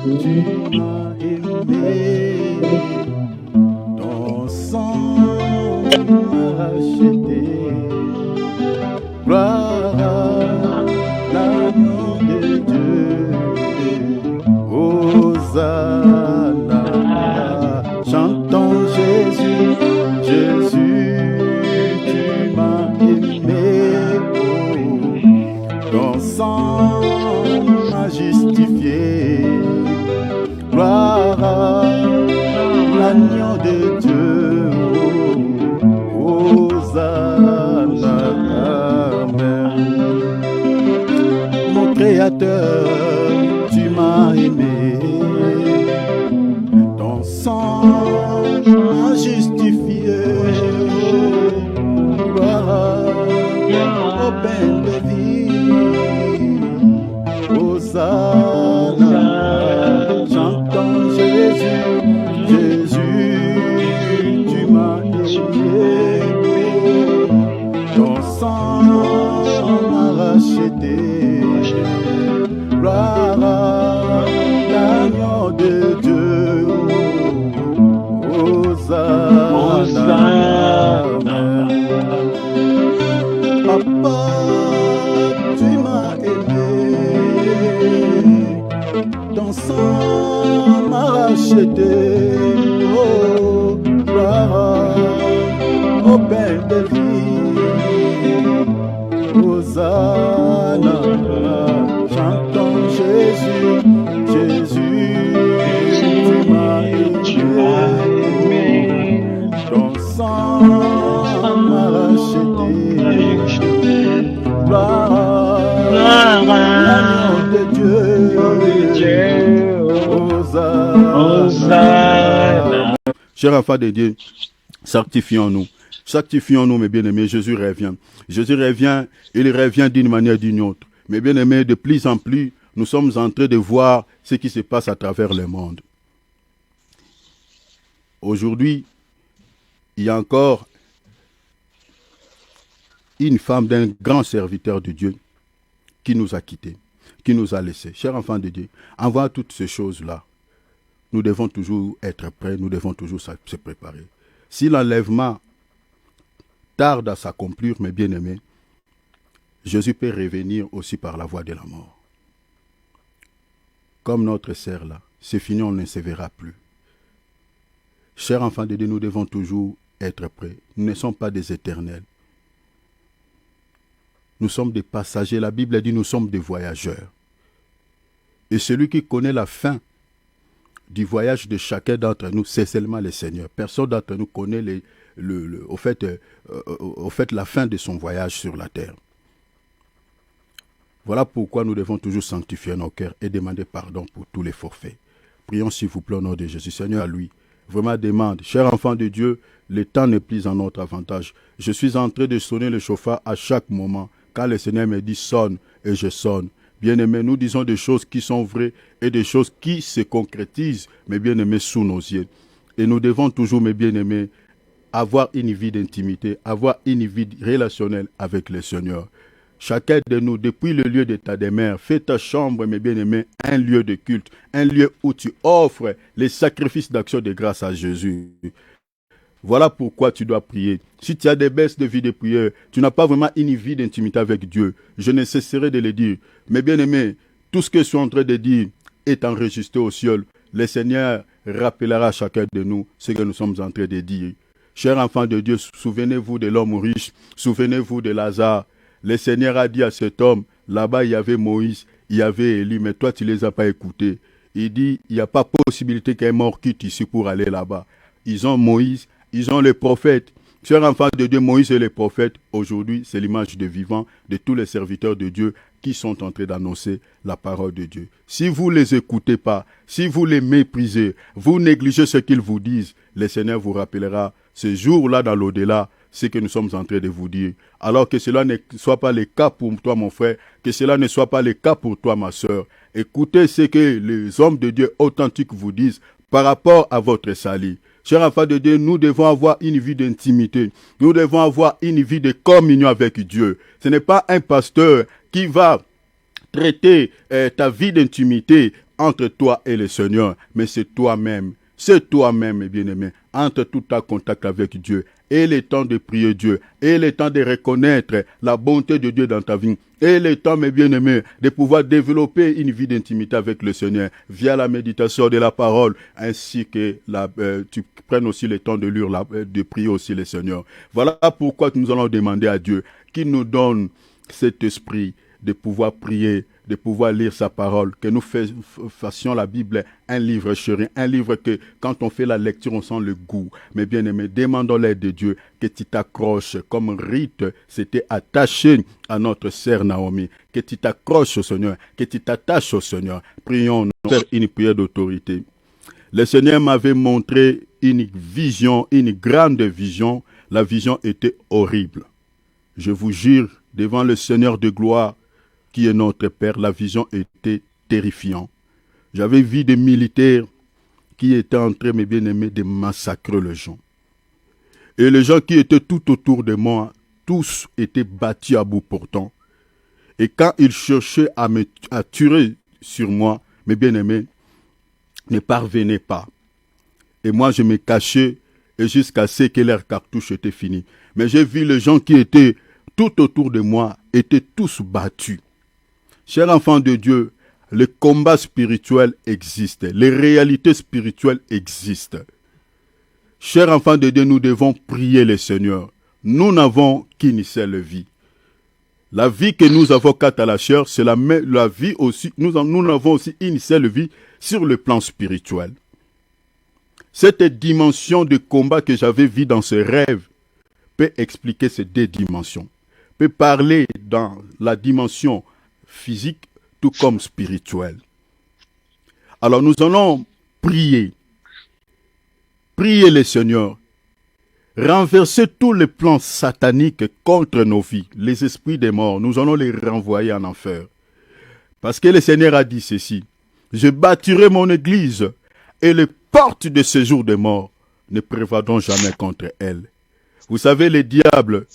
tu m'as aimé, ton sang m'a racheté. Gloire à l'agneau de Dieu, Hosanna. Chantons Jésus, Jésus, tu m'as aimé, ton sang m'a justifié. Gloire à l'agneau de Dieu, Hosanna. Amen. Mon Créateur, tu m'as aimé, ton sang m'a justifié. Gloire au pain de vie, Hosanna. Chantons Jésus, Jésus, tu m'as aimé, ton sang m'a racheté. Gloire à l'agneau de Dieu, Hosanna. Papa, tu m'as aimé, ton sang m'a racheté. Oh, gloire au pain de vie, Hosanna. Chantons Jésus, Jésus, tu m'as aimé, ton sang m'a racheté. Gloire à l'agneau de Dieu, Hosanna. Chers enfants de Dieu, sanctifions-nous. Sanctifions-nous, mes bien-aimés. Jésus revient. Jésus revient, il revient d'une manière ou d'une autre. Mes bien-aimés, de plus en plus, nous sommes en train de voir ce qui se passe à travers le monde. Aujourd'hui, il y a encore une femme d'un grand serviteur de Dieu qui nous a quittés, qui nous a laissés. Chers enfants de Dieu, en voyant toutes ces choses-là, nous devons toujours être prêts, nous devons toujours se préparer. Si l'enlèvement tarde à s'accomplir, mes bien-aimés, Jésus peut revenir aussi par la voie de la mort. Comme notre sœur là, c'est fini, on ne se verra plus. Chers enfants de Dieu, nous devons toujours être prêts. Nous ne sommes pas des éternels. Nous sommes des passagers. La Bible dit nous sommes des voyageurs. Et celui qui connaît la fin du voyage de chacun d'entre nous, c'est seulement le Seigneur. Personne d'entre nous connaît au fait la fin de son voyage sur la terre. Voilà pourquoi nous devons toujours sanctifier nos cœurs et demander pardon pour tous les forfaits. Prions s'il vous plaît au nom de Jésus. Seigneur, à lui, vraiment demande. Cher enfant de Dieu, le temps n'est plus en notre avantage. Je suis en train de sonner le chauffard à chaque moment. Quand le Seigneur me dit sonne, et je sonne. Bien-aimés, nous disons des choses qui sont vraies et des choses qui se concrétisent, mes bien-aimés, sous nos yeux. Et nous devons toujours, mes bien-aimés, avoir une vie d'intimité, avoir une vie relationnelle avec le Seigneur. Chacun de nous, depuis le lieu de ta demeure, fais ta chambre, mes bien-aimés, un lieu de culte, un lieu où tu offres les sacrifices d'action de grâce à Jésus. Voilà pourquoi tu dois prier. Si tu as des baisses de vie de prière, tu n'as pas vraiment une vie d'intimité avec Dieu. Je ne cesserai de le dire. Mais bien-aimés, tout ce que je suis en train de dire est enregistré au ciel. Le Seigneur rappellera à chacun de nous ce que nous sommes en train de dire. Chers enfants de Dieu, souvenez-vous de l'homme riche, souvenez-vous de Lazare. Le Seigneur a dit à cet homme, là-bas il y avait Moïse, il y avait Élie, mais toi tu ne les as pas écoutés. Il dit, il n'y a pas possibilité qu'un mort quitte ici pour aller là-bas. Ils ont Moïse, ils ont les prophètes. Chers enfants de Dieu, Moïse et les prophètes, aujourd'hui c'est l'image de vivant de tous les serviteurs de Dieu qui sont en train d'annoncer la parole de Dieu. Si vous ne les écoutez pas, si vous les méprisez, vous négligez ce qu'ils vous disent, le Seigneur vous rappellera ce jour-là dans l'au-delà, ce que nous sommes en train de vous dire. Alors que cela ne soit pas le cas pour toi, mon frère, que cela ne soit pas le cas pour toi, ma soeur. Écoutez ce que les hommes de Dieu authentiques vous disent par rapport à votre salut. Chers enfants de Dieu, nous devons avoir une vie d'intimité. Nous devons avoir une vie de communion avec Dieu. Ce n'est pas un pasteur qui va traiter ta vie d'intimité entre toi et le Seigneur, mais c'est toi-même. C'est toi-même, mes bien-aimés. Entre tout en contact avec Dieu. Et le temps de prier Dieu. Et le temps de reconnaître la bonté de Dieu dans ta vie. Et le temps, mes bien-aimés, de pouvoir développer une vie d'intimité avec le Seigneur via la méditation de la parole, ainsi que tu prennes aussi le temps de lire, de prier aussi le Seigneur. Voilà pourquoi nous allons demander à Dieu qu'il nous donne cet esprit de pouvoir prier, de pouvoir lire sa parole, que nous fassions la Bible un livre chéri, un livre que quand on fait la lecture, on sent le goût. Mais bien aimé, demandons l'aide de Dieu, que tu t'accroches comme Rite s'était attaché à notre sœur Naomi, que tu t'accroches au Seigneur, que tu t'attaches au Seigneur. Prions, faire une prière d'autorité. Le Seigneur m'avait montré une vision, une grande vision. La vision était horrible. Je vous jure, devant le Seigneur de gloire, qui est notre Père, la vision était terrifiante. J'avais vu des militaires qui étaient en train, mes bien-aimés, de massacrer les gens. Et les gens qui étaient tout autour de moi, tous étaient battus à bout portant. Et quand ils cherchaient à tuer sur moi, mes bien-aimés, ne parvenaient pas. Et moi, je me cachais et jusqu'à ce que leur cartouche était finie. Mais j'ai vu les gens qui étaient tout autour de moi, étaient tous battus. Chers enfants de Dieu, le combat spirituel existe. Les réalités spirituelles existent. Chers enfants de Dieu, nous devons prier le Seigneur. Nous n'avons qu'une seule vie. La vie que nous avons quant à la chair, c'est la vie aussi. Nous avons aussi une seule vie sur le plan spirituel. Cette dimension de combat que j'avais vue dans ce rêve peut expliquer ces deux dimensions. Peut parler dans la dimension physique tout comme spirituelle. Alors nous allons prier. Prier le Seigneur. Renverser tous les plans sataniques contre nos vies. Les esprits des morts, nous allons les renvoyer en enfer. Parce que le Seigneur a dit ceci. Je bâtirai mon église et les portes de séjour des morts ne prévaudront jamais contre elle. Vous savez, le diable,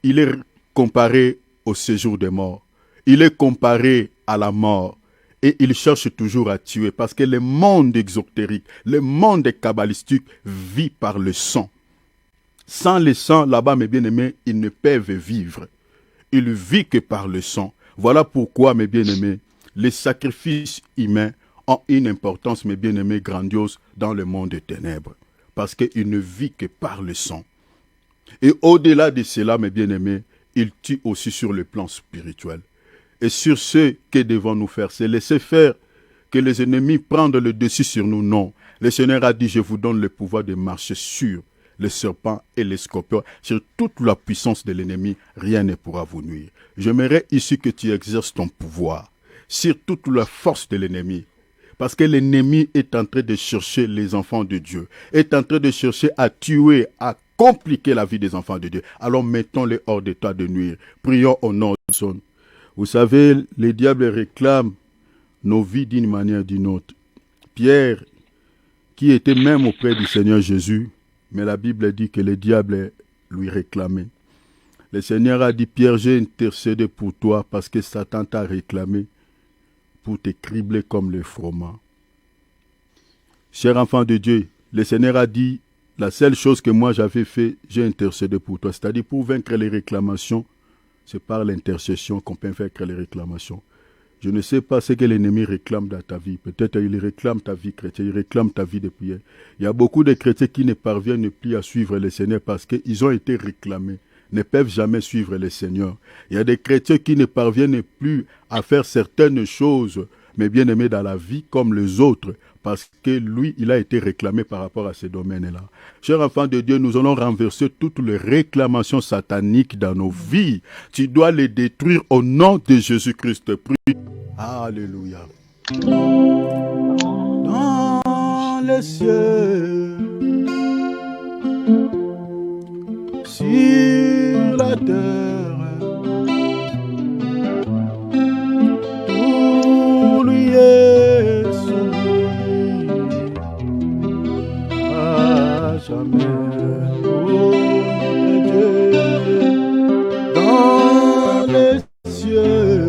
il est comparé au séjour des morts. Il est comparé à la mort. Et il cherche toujours à tuer. Parce que le monde exotérique, le monde kabbalistique vit par le sang. Sans le sang, là-bas, mes bien-aimés, ils ne peuvent vivre. Ils ne vivent que par le sang. Voilà pourquoi, mes bien-aimés, les sacrifices humains ont une importance, mes bien-aimés, grandiose dans le monde des ténèbres. Parce qu'ils ne vivent que par le sang. Et au-delà de cela, mes bien-aimés, ils tuent aussi sur le plan spirituel. Et sur ce, que devons-nous faire? C'est laisser faire que les ennemis prennent le dessus sur nous? Non. Le Seigneur a dit, je vous donne le pouvoir de marcher sur les serpents et les scorpions. Sur toute la puissance de l'ennemi, rien ne pourra vous nuire. J'aimerais ici que tu exerces ton pouvoir sur toute la force de l'ennemi. Parce que l'ennemi est en train de chercher les enfants de Dieu, est en train de chercher à tuer, à compliquer la vie des enfants de Dieu. Alors mettons-les hors d'état de nuire. Prions au nom de son. Vous savez, les diables réclament nos vies d'une manière ou d'une autre. Pierre, qui était même auprès du Seigneur Jésus, mais la Bible dit que les diables lui réclamaient. Le Seigneur a dit, Pierre, j'ai intercédé pour toi parce que Satan t'a réclamé pour te cribler comme le froment. Cher enfant de Dieu, le Seigneur a dit, la seule chose que moi j'avais fait, j'ai intercédé pour toi. C'est-à-dire pour vaincre les réclamations, c'est par l'intercession qu'on peut vaincre les réclamations. Je ne sais pas ce que l'ennemi réclame dans ta vie. Peut-être il réclame ta vie chrétienne, il réclame ta vie de prière. Il y a beaucoup de chrétiens qui ne parviennent plus à suivre le Seigneur parce qu'ils ont été réclamés, ne peuvent jamais suivre le Seigneur. Il y a des chrétiens qui ne parviennent plus à faire certaines choses, mais bien aimés dans la vie comme les autres, parce que lui, il a été réclamé par rapport à ces domaines-là. Chers enfants de Dieu, nous allons renverser toutes les réclamations sataniques dans nos vies. Tu dois les détruire au nom de Jésus-Christ. Prie. Alléluia. Dans les cieux, sur la terre, tout lui est soumis à jamais. Oh, Dieu, dans les cieux,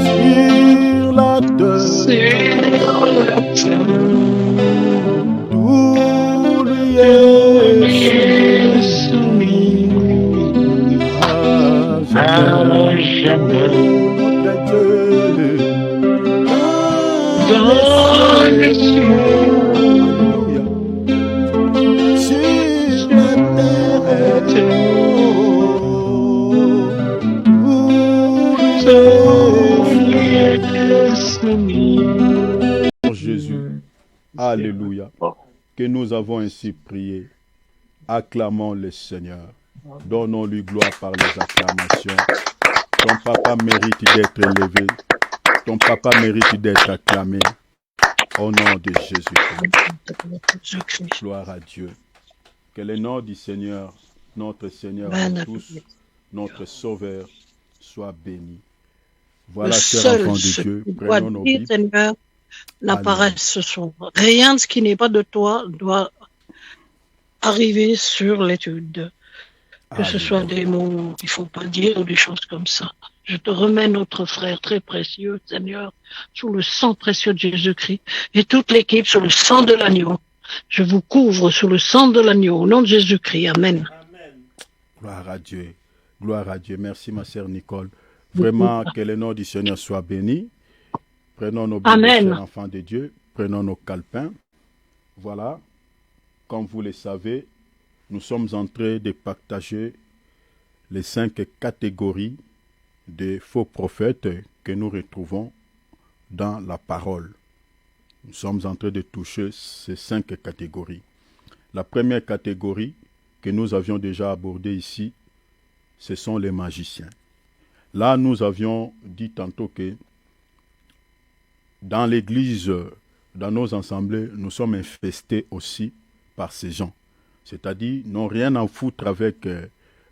sur Tout lui est soumis à jamais. Notre Dieu dans les cieux. Alléluia. Sur la terre, Jésus, alléluia, que nous avons ainsi prié. Acclamons le Seigneur. Donnons-lui gloire par les acclamations. Ton papa mérite d'être élevé. Ton papa mérite d'être acclamé. Au nom de Jésus-Christ. Gloire à Dieu. Que le nom du Seigneur, notre Seigneur à tous, notre Sauveur, soit béni. Voilà, chers enfants de Dieu, prenons nos Bibles. Seigneur, n'apparaisse ce soir. Rien de ce qui n'est pas de toi doit arriver sur l'étude. Que ce soit des mots qu'il ne faut pas dire ou des choses comme ça. Je te remets notre frère très précieux, Seigneur, sous le sang précieux de Jésus-Christ et toute l'équipe sous le sang de l'agneau. Je vous couvre sous le sang de l'agneau au nom de Jésus-Christ. Amen. Amen. Gloire à Dieu. Gloire à Dieu. Merci, ma sœur Nicole. Vraiment, que le nom du Seigneur soit béni. Prenons nos Bibles, chers enfants de Dieu. Prenons nos calepins. Voilà. Comme vous le savez, nous sommes en train de partager les 5 catégories de faux prophètes que nous retrouvons dans la parole. Nous sommes en train de toucher ces 5 catégories. La première catégorie que nous avions déjà abordée ici, ce sont les magiciens. Là, nous avions dit tantôt que dans l'Église, dans nos assemblées, nous sommes infestés aussi par ces gens. C'est-à-dire, n'ont rien à foutre avec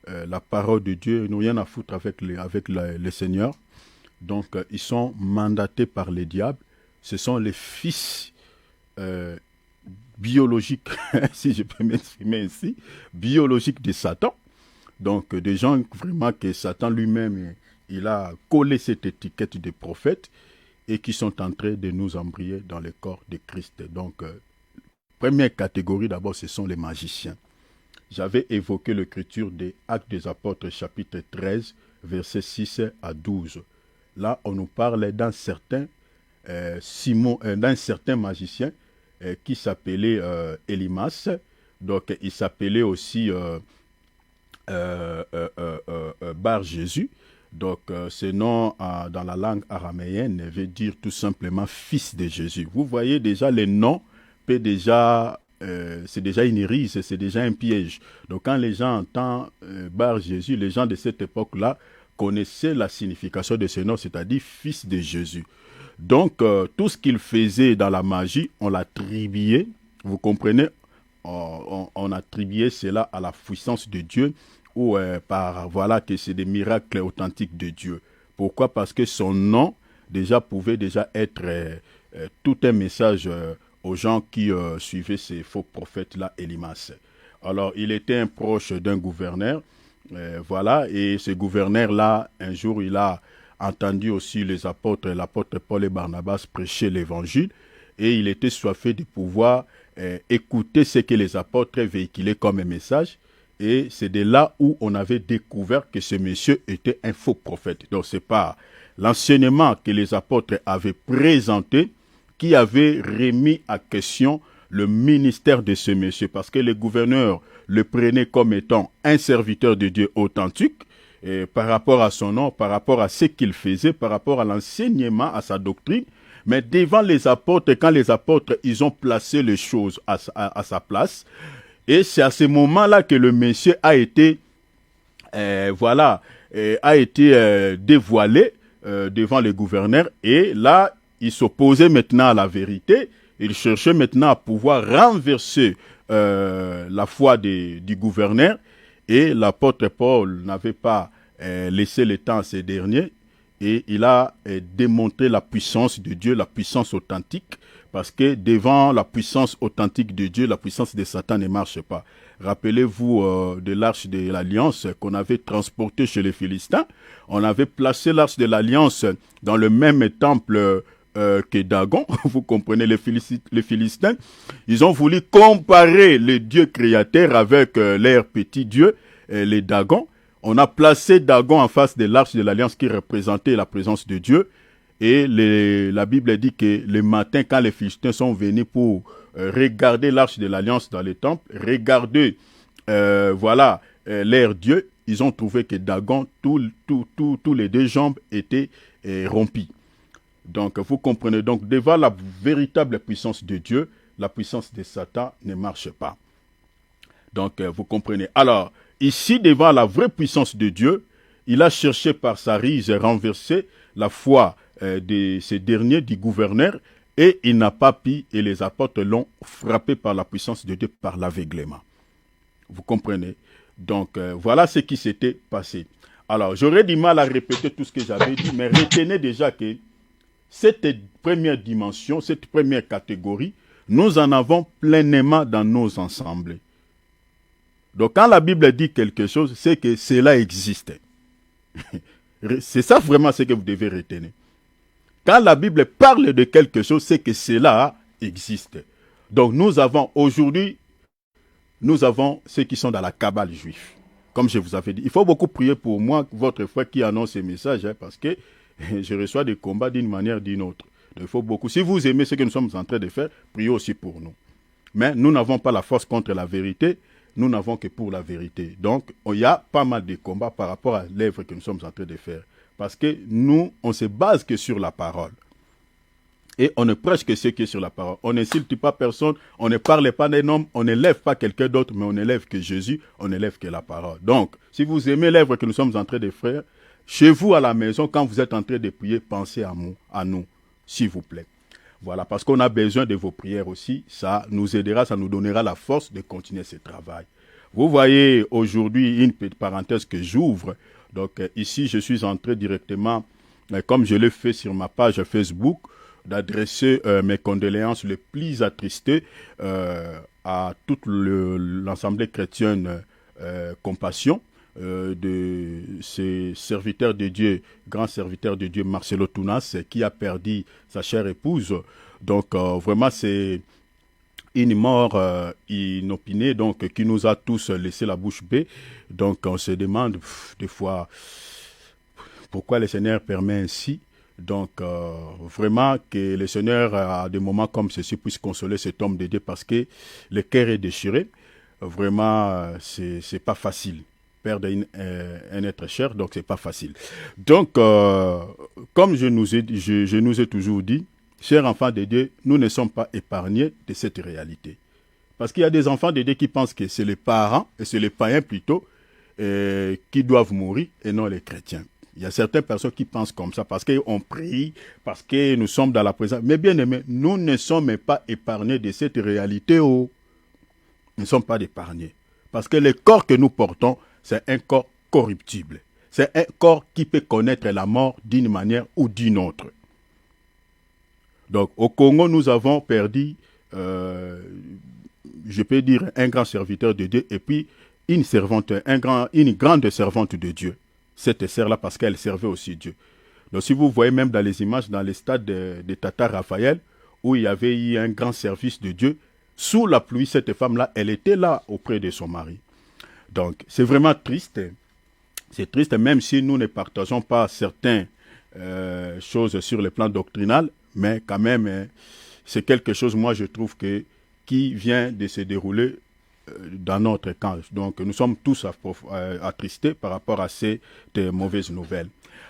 la parole de Dieu, n'ont rien à foutre avec le Seigneur. Donc, ils sont mandatés par les diables. Ce sont les fils biologiques, si je peux m'exprimer ainsi, biologiques de Satan. Donc, des gens vraiment que Satan lui-même, il a collé cette étiquette de prophète et qui sont en train de nous embryer dans le corps de Christ. Donc, première catégorie, d'abord, ce sont les magiciens. J'avais évoqué l'écriture des Actes des Apôtres, chapitre 13, versets 6 à 12. Là, on nous parle d'un certain magicien qui s'appelait Élimas. Donc, il s'appelait aussi Bar Jésus. Donc, ce nom dans la langue araméenne veut dire tout simplement fils de Jésus. Vous voyez déjà les noms peut déjà, c'est déjà une irise, c'est déjà un piège. Donc quand les gens entendent Bar Jésus, les gens de cette époque-là connaissaient la signification de ce nom, c'est-à-dire fils de Jésus. Donc tout ce qu'il faisait dans la magie, on l'attribuait, vous comprenez, on attribuait cela à la puissance de Dieu ou voilà que c'est des miracles authentiques de Dieu. Pourquoi? Parce que son nom déjà pouvait déjà être tout un message aux gens qui suivaient ces faux prophètes-là, Élimas. Alors, il était un proche d'un gouverneur, voilà, et ce gouverneur-là, un jour, il a entendu aussi les apôtres, l'apôtre Paul et Barnabas prêcher l'évangile, et il était soifé de pouvoir écouter ce que les apôtres véhiculaient comme un message, et c'est de là où on avait découvert que ce monsieur était un faux prophète. Donc, c'est pas l'enseignement que les apôtres avaient présenté qui avait remis à question le ministère de ce monsieur, parce que le gouverneur le prenait comme étant un serviteur de Dieu authentique, et par rapport à son nom, par rapport à ce qu'il faisait, par rapport à l'enseignement, à sa doctrine. Mais devant les apôtres, quand les apôtres, ils ont placé les choses à sa place, et c'est à ce moment-là que le monsieur a été, dévoilé devant le gouverneur, et là, il s'opposait maintenant à la vérité. Il cherchait maintenant à pouvoir renverser la foi du gouverneur. Et l'apôtre Paul n'avait pas laissé le temps à ces derniers. Et il a démontré la puissance de Dieu, la puissance authentique. Parce que devant la puissance authentique de Dieu, la puissance de Satan ne marche pas. Rappelez-vous de l'arche de l'Alliance qu'on avait transportée chez les Philistins. On avait placé l'arche de l'Alliance dans le même temple que Dagon. Vous comprenez, les Philistins, ils ont voulu comparer le Dieu créateur avec leur petit Dieu, les Dagon. On a placé Dagon en face de l'arche de l'Alliance qui représentait la présence de Dieu. Et la Bible dit que le matin, quand les Philistins sont venus pour regarder l'arche de l'Alliance dans le temple, regarder leur Dieu, ils ont trouvé que Dagon, tous les deux jambes étaient rompues. Donc, vous comprenez, donc devant la véritable puissance de Dieu, la puissance de Satan ne marche pas. Donc, vous comprenez. Alors, ici, devant la vraie puissance de Dieu, il a cherché par sa ruse à renverser la foi de ces derniers, du gouverneur, et il n'a pas pu, et les apôtres l'ont frappé par la puissance de Dieu, par l'aveuglement. Vous comprenez? Donc, voilà ce qui s'était passé. Alors, j'aurais du mal à répéter tout ce que j'avais dit, mais retenez déjà que cette première dimension, cette première catégorie, nous en avons pleinement dans nos ensembles. Donc, quand la Bible dit quelque chose, c'est que cela existe. C'est ça vraiment ce que vous devez retenir. Quand la Bible parle de quelque chose, c'est que cela existe. Donc nous avons aujourd'hui, nous avons ceux qui sont dans la cabale juive. Comme je vous avais dit, il faut beaucoup prier pour moi, votre frère qui annonce ces messages, parce que je reçois des combats d'une manière ou d'une autre. Donc, il faut beaucoup. Si vous aimez ce que nous sommes en train de faire, priez aussi pour nous. Mais nous n'avons pas la force contre la vérité, nous n'avons que pour la vérité. Donc, il y a pas mal de combats par rapport à l'œuvre que nous sommes en train de faire. Parce que nous, on se base que sur la parole. Et on ne prêche que ce qui est sur la parole. On n'insulte pas personne, on ne parle pas d'un homme, on n'élève pas quelqu'un d'autre, mais on n'élève que Jésus, on n'élève que la parole. Donc, si vous aimez l'œuvre que nous sommes en train de faire, chez vous à la maison, quand vous êtes en train de prier, pensez à nous, s'il vous plaît. Voilà, parce qu'on a besoin de vos prières aussi. Ça nous aidera, ça nous donnera la force de continuer ce travail. Vous voyez aujourd'hui une petite parenthèse que j'ouvre. Donc ici, je suis entré directement, comme je l'ai fait sur ma page Facebook, d'adresser mes condoléances les plus attristées à toute l'Assemblée chrétienne Compassion, de ces serviteurs de Dieu, grand serviteur de Dieu Marcelo Tounas, qui a perdu sa chère épouse. Donc vraiment c'est une mort inopinée, donc qui nous a tous laissé la bouche bée. Donc on se demande des fois pourquoi le Seigneur permet ainsi. Donc vraiment que le Seigneur à des moments comme ceci puisse consoler cet homme de Dieu, parce que le cœur est déchiré. Vraiment c'est pas facile. Perdre un être cher, donc c'est pas facile. Donc, comme je nous ai toujours dit, chers enfants de Dieu, nous ne sommes pas épargnés de cette réalité. Parce qu'il y a des enfants de Dieu qui pensent que c'est les parents, et c'est les païens plutôt, qui doivent mourir, et non les chrétiens. Il y a certaines personnes qui pensent comme ça, parce qu'on prie, parce que nous sommes dans la présence. Mais bien aimés, nous ne sommes pas épargnés de cette réalité. Oh. Nous ne sommes pas épargnés. Parce que le corps que nous portons, c'est un corps corruptible. C'est un corps qui peut connaître la mort d'une manière ou d'une autre. Donc, au Congo, nous avons perdu, je peux dire, un grand serviteur de Dieu et puis une grande servante de Dieu. Cette sœur-là, parce qu'elle servait aussi Dieu. Donc, si vous voyez même dans les images, dans les stades de Tata Raphaël, où il y avait eu un grand service de Dieu, sous la pluie, cette femme-là, elle était là auprès de son mari. Donc, c'est vraiment triste. C'est triste, même si nous ne partageons pas certaines choses sur le plan doctrinal, mais quand même, c'est quelque chose, moi, je trouve, qui vient de se dérouler dans notre camp. Donc, nous sommes tous attristés par rapport à ces mauvaises nouvelles.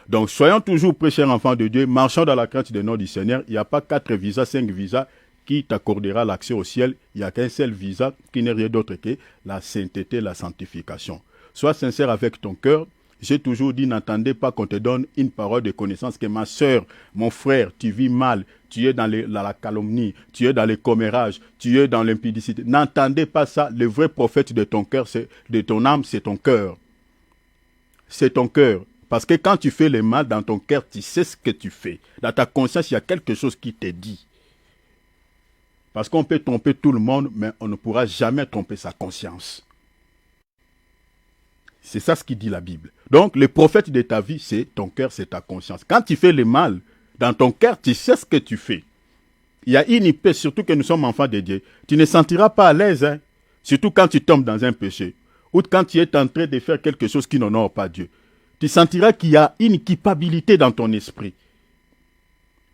Donc, soyons toujours prêts, chers enfants de Dieu, marchons dans la crainte du nom du Seigneur. Il n'y a pas 4 visas, 5 visas qui t'accordera l'accès au ciel. Il n'y a qu'un seul visa qui n'est rien d'autre que la sainteté, la sanctification. Sois sincère avec ton cœur. J'ai toujours dit, n'attendez pas qu'on te donne une parole de connaissance que ma soeur, mon frère, tu vis mal, tu es dans la calomnie, tu es dans les commérages, tu es dans l'impudicité. N'entendez pas ça. Le vrai prophète de ton cœur, de ton âme, c'est ton cœur. C'est ton cœur. Parce que quand tu fais le mal dans ton cœur, tu sais ce que tu fais. Dans ta conscience, il y a quelque chose qui te dit. Parce qu'on peut tromper tout le monde, mais on ne pourra jamais tromper sa conscience. C'est ça ce qui dit la Bible. Donc, le prophète de ta vie, c'est ton cœur, c'est ta conscience. Quand tu fais le mal, Dans ton cœur, tu sais ce que tu fais. Il y a une paix, surtout que nous sommes enfants de Dieu. Tu ne sentiras pas à l'aise, hein? Surtout quand tu tombes dans un péché. Ou quand tu es en train de faire quelque chose qui n'honore pas Dieu. Tu sentiras qu'il y a une culpabilité dans ton esprit.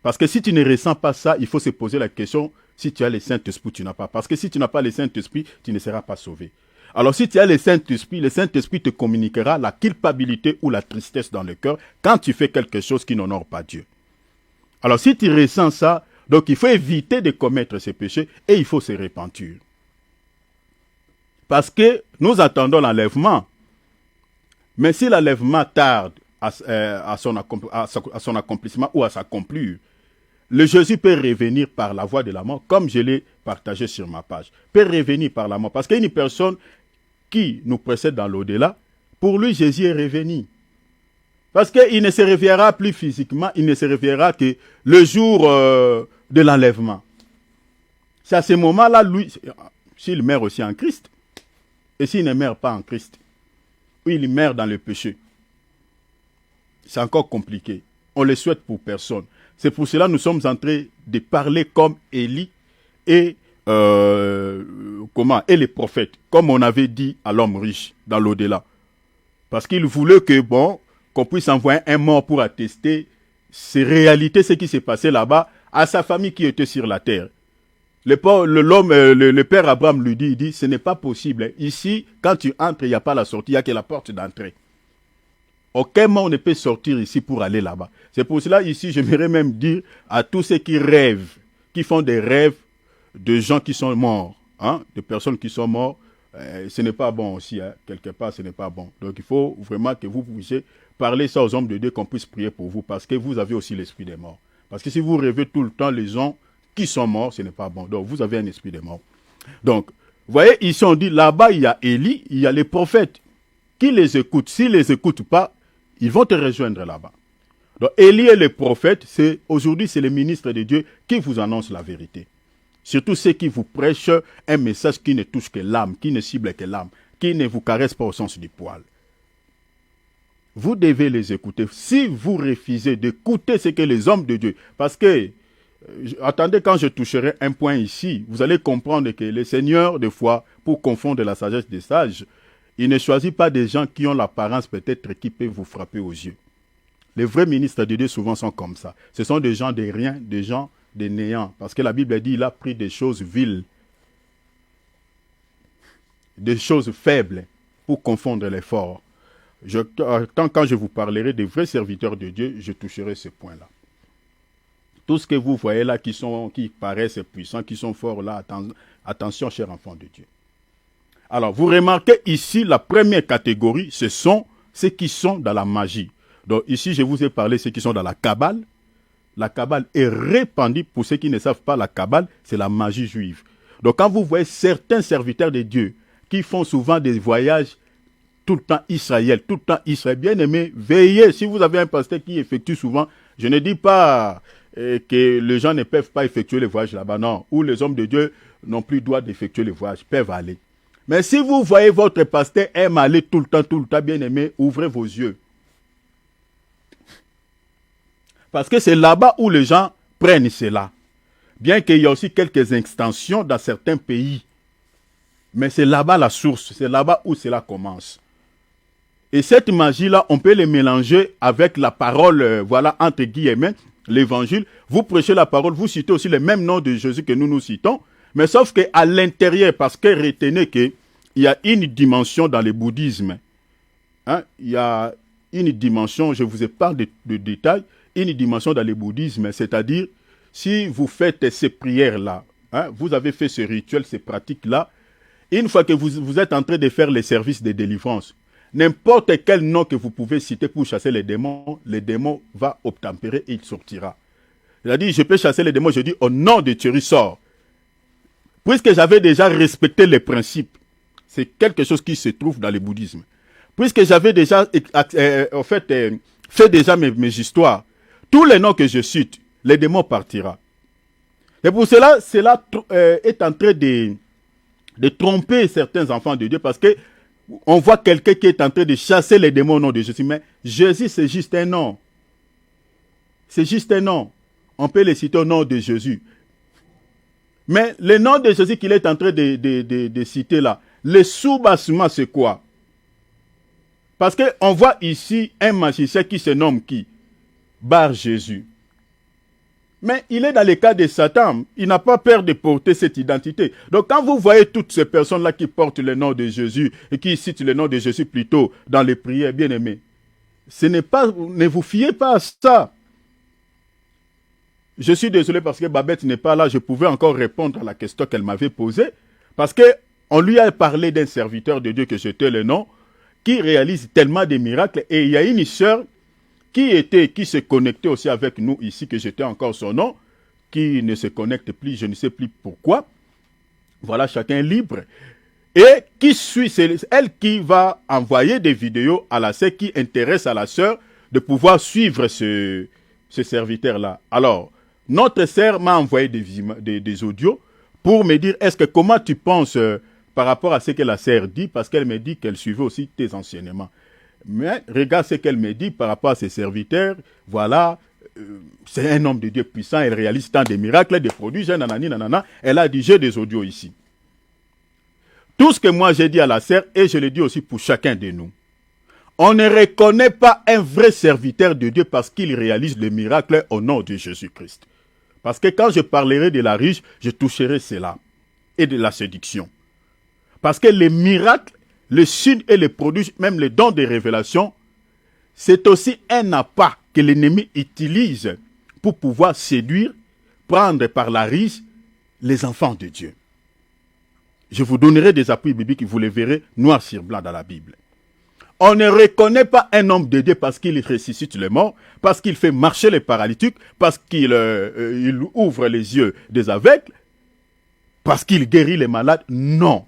Parce que si tu ne ressens pas ça, il faut se poser la question si tu as le Saint-Esprit ou tu n'as pas. Parce que si tu n'as pas le Saint-Esprit, tu ne seras pas sauvé. Alors si tu as le Saint-Esprit te communiquera la culpabilité ou la tristesse dans le cœur quand tu fais quelque chose qui n'honore pas Dieu. Alors si tu ressens ça, donc il faut éviter de commettre ces péchés et il faut se repentir. Parce que nous attendons l'enlèvement. Mais si l'enlèvement tarde à son accomplissement ou à s'accomplir, le Jésus peut revenir par la voie de la mort, comme je l'ai partagé sur ma page. Peut revenir par la mort. Parce qu'il y a une personne qui nous précède dans l'au-delà, pour lui, Jésus est revenu. Parce qu'il ne se réveillera plus physiquement, il ne se réveillera que le jour de l'enlèvement. C'est à ce moment-là, lui, s'il meurt aussi en Christ, et s'il ne meurt pas en Christ, ou il meurt dans le péché, c'est encore compliqué. On ne le souhaite pour personne. C'est pour cela que nous sommes en train de parler comme Élie et, et les prophètes, comme on avait dit à l'homme riche dans l'au-delà. Parce qu'il voulait que, qu'on puisse envoyer un mort pour attester ces réalités, ce qui s'est passé là-bas, à sa famille qui était sur la terre. Le père Abraham lui dit, il dit, ce n'est pas possible. Ici, quand tu entres, il n'y a pas la sortie, il n'y a que la porte d'entrée. Aucun mort ne peut sortir ici pour aller là-bas. C'est pour cela, ici, j'aimerais même dire à tous ceux qui rêvent, qui font des rêves de gens qui sont morts, de personnes qui sont mortes, ce n'est pas bon aussi, quelque part, ce n'est pas bon. Donc, il faut vraiment que vous puissiez parler ça aux hommes de Dieu, qu'on puisse prier pour vous, parce que vous avez aussi l'esprit des morts. Parce que si vous rêvez tout le temps les gens qui sont morts, ce n'est pas bon. Donc, vous avez un esprit des morts. Donc, vous voyez, ici, on dit, là-bas, il y a Élie, il y a les prophètes qui les écoutent. S'ils ne les écoutent pas, ils vont te rejoindre là-bas. Donc, Élie et les prophètes, aujourd'hui, c'est les ministres de Dieu qui vous annoncent la vérité. Surtout ceux qui vous prêchent un message qui ne touche que l'âme, qui ne cible que l'âme, qui ne vous caresse pas au sens du poil. Vous devez les écouter. Si vous refusez d'écouter ce que les hommes de Dieu, parce que, attendez, quand je toucherai un point ici, vous allez comprendre que le Seigneur, des fois, pour confondre la sagesse des sages, il ne choisit pas des gens qui ont l'apparence peut-être qui peuvent vous frapper aux yeux. Les vrais ministres de Dieu souvent sont comme ça. Ce sont des gens de rien, des gens de néant. Parce que la Bible dit, il a pris des choses viles, des choses faibles pour confondre les forts. Quand je vous parlerai des vrais serviteurs de Dieu, je toucherai ce point-là. Tout ce que vous voyez là qui paraissent puissants, qui sont forts là, attention, chers enfants de Dieu. Alors, vous remarquez ici, la première catégorie, ce sont ceux qui sont dans la magie. Donc ici, je vous ai parlé de ceux qui sont dans la Kabbale. La Kabbale est répandue, pour ceux qui ne savent pas, la Kabbale, c'est la magie juive. Donc quand vous voyez certains serviteurs de Dieu qui font souvent des voyages tout le temps Israël, bien aimé, veillez. Si vous avez un pasteur qui effectue souvent, je ne dis pas que les gens ne peuvent pas effectuer les voyages là-bas, non. Ou les hommes de Dieu n'ont plus droit d'effectuer les voyages, peuvent aller. Mais si vous voyez votre pasteur aime aller tout le temps, bien aimé, ouvrez vos yeux. Parce que c'est là-bas où les gens prennent cela. Bien qu'il y ait aussi quelques extensions dans certains pays. Mais c'est là-bas la source, c'est là-bas où cela commence. Et cette magie-là, on peut les mélanger avec la parole, voilà, entre guillemets, l'évangile. Vous prêchez la parole, vous citez aussi le même nom de Jésus que nous citons. Mais sauf qu'à l'intérieur, parce que retenez qu'il y a une dimension dans le bouddhisme. Il y a une dimension, je vous ai parlé de détails, une dimension dans le bouddhisme, c'est-à-dire, si vous faites ces prières-là, vous avez fait ce rituel, ces pratiques-là, une fois que vous êtes en train de faire les services de délivrance, n'importe quel nom que vous pouvez citer pour chasser les démons va obtempérer et il sortira. C'est-à-dire, je peux chasser les démons, je dis, au nom de Thierry, sort. Puisque j'avais déjà respecté les principes, c'est quelque chose qui se trouve dans le bouddhisme. Puisque j'avais déjà fait déjà mes histoires, tous les noms que je cite, les démons partira. Et pour cela est en train de tromper certains enfants de Dieu parce que on voit quelqu'un qui est en train de chasser les démons au nom de Jésus. Mais Jésus, c'est juste un nom. C'est juste un nom. On peut les citer au nom de Jésus. Mais le nom de Jésus qu'il est en train de citer là, le soubassement, c'est quoi? Parce qu'on voit ici un magicien qui se nomme qui? Bar Jésus. Mais il est dans le cas de Satan. Il n'a pas peur de porter cette identité. Donc quand vous voyez toutes ces personnes-là qui portent le nom de Jésus et qui citent le nom de Jésus plutôt dans les prières, bien aimés, ne vous fiez pas à ça. Je suis désolé parce que Babette n'est pas là. Je pouvais encore répondre à la question qu'elle m'avait posée. Parce qu'on lui a parlé d'un serviteur de Dieu que j'étais le nom, qui réalise tellement de miracles. Et il y a une sœur qui se connectait aussi avec nous ici, que j'étais encore son nom, qui ne se connecte plus, je ne sais plus pourquoi. Voilà, chacun libre. Et qui suit, c'est elle qui va envoyer des vidéos à la sœur, qui intéresse à la sœur de pouvoir suivre ce serviteur-là. Alors, notre sœur m'a envoyé des audios pour me dire, comment tu penses par rapport à ce que la sœur dit, parce qu'elle me dit qu'elle suivait aussi tes enseignements. Mais regarde ce qu'elle me dit par rapport à ses serviteurs. Voilà, c'est un homme de Dieu puissant, elle réalise tant de miracles, des produits, nanani, nanana. Elle a dit, j'ai des audios ici. Tout ce que moi j'ai dit à la sœur, et je le dis aussi pour chacun de nous. On ne reconnaît pas un vrai serviteur de Dieu parce qu'il réalise le miracle au nom de Jésus-Christ. Parce que quand je parlerai de la riche, je toucherai cela. Et de la séduction. Parce que les miracles, les signes et les prodiges, même les dons de révélation, c'est aussi un appât que l'ennemi utilise pour pouvoir séduire, prendre par la riche les enfants de Dieu. Je vous donnerai des appuis bibliques, vous les verrez noir sur blanc dans la Bible. On ne reconnaît pas un homme de Dieu parce qu'il ressuscite les morts, parce qu'il fait marcher les paralytiques, parce qu'il il ouvre les yeux des aveugles, parce qu'il guérit les malades. Non.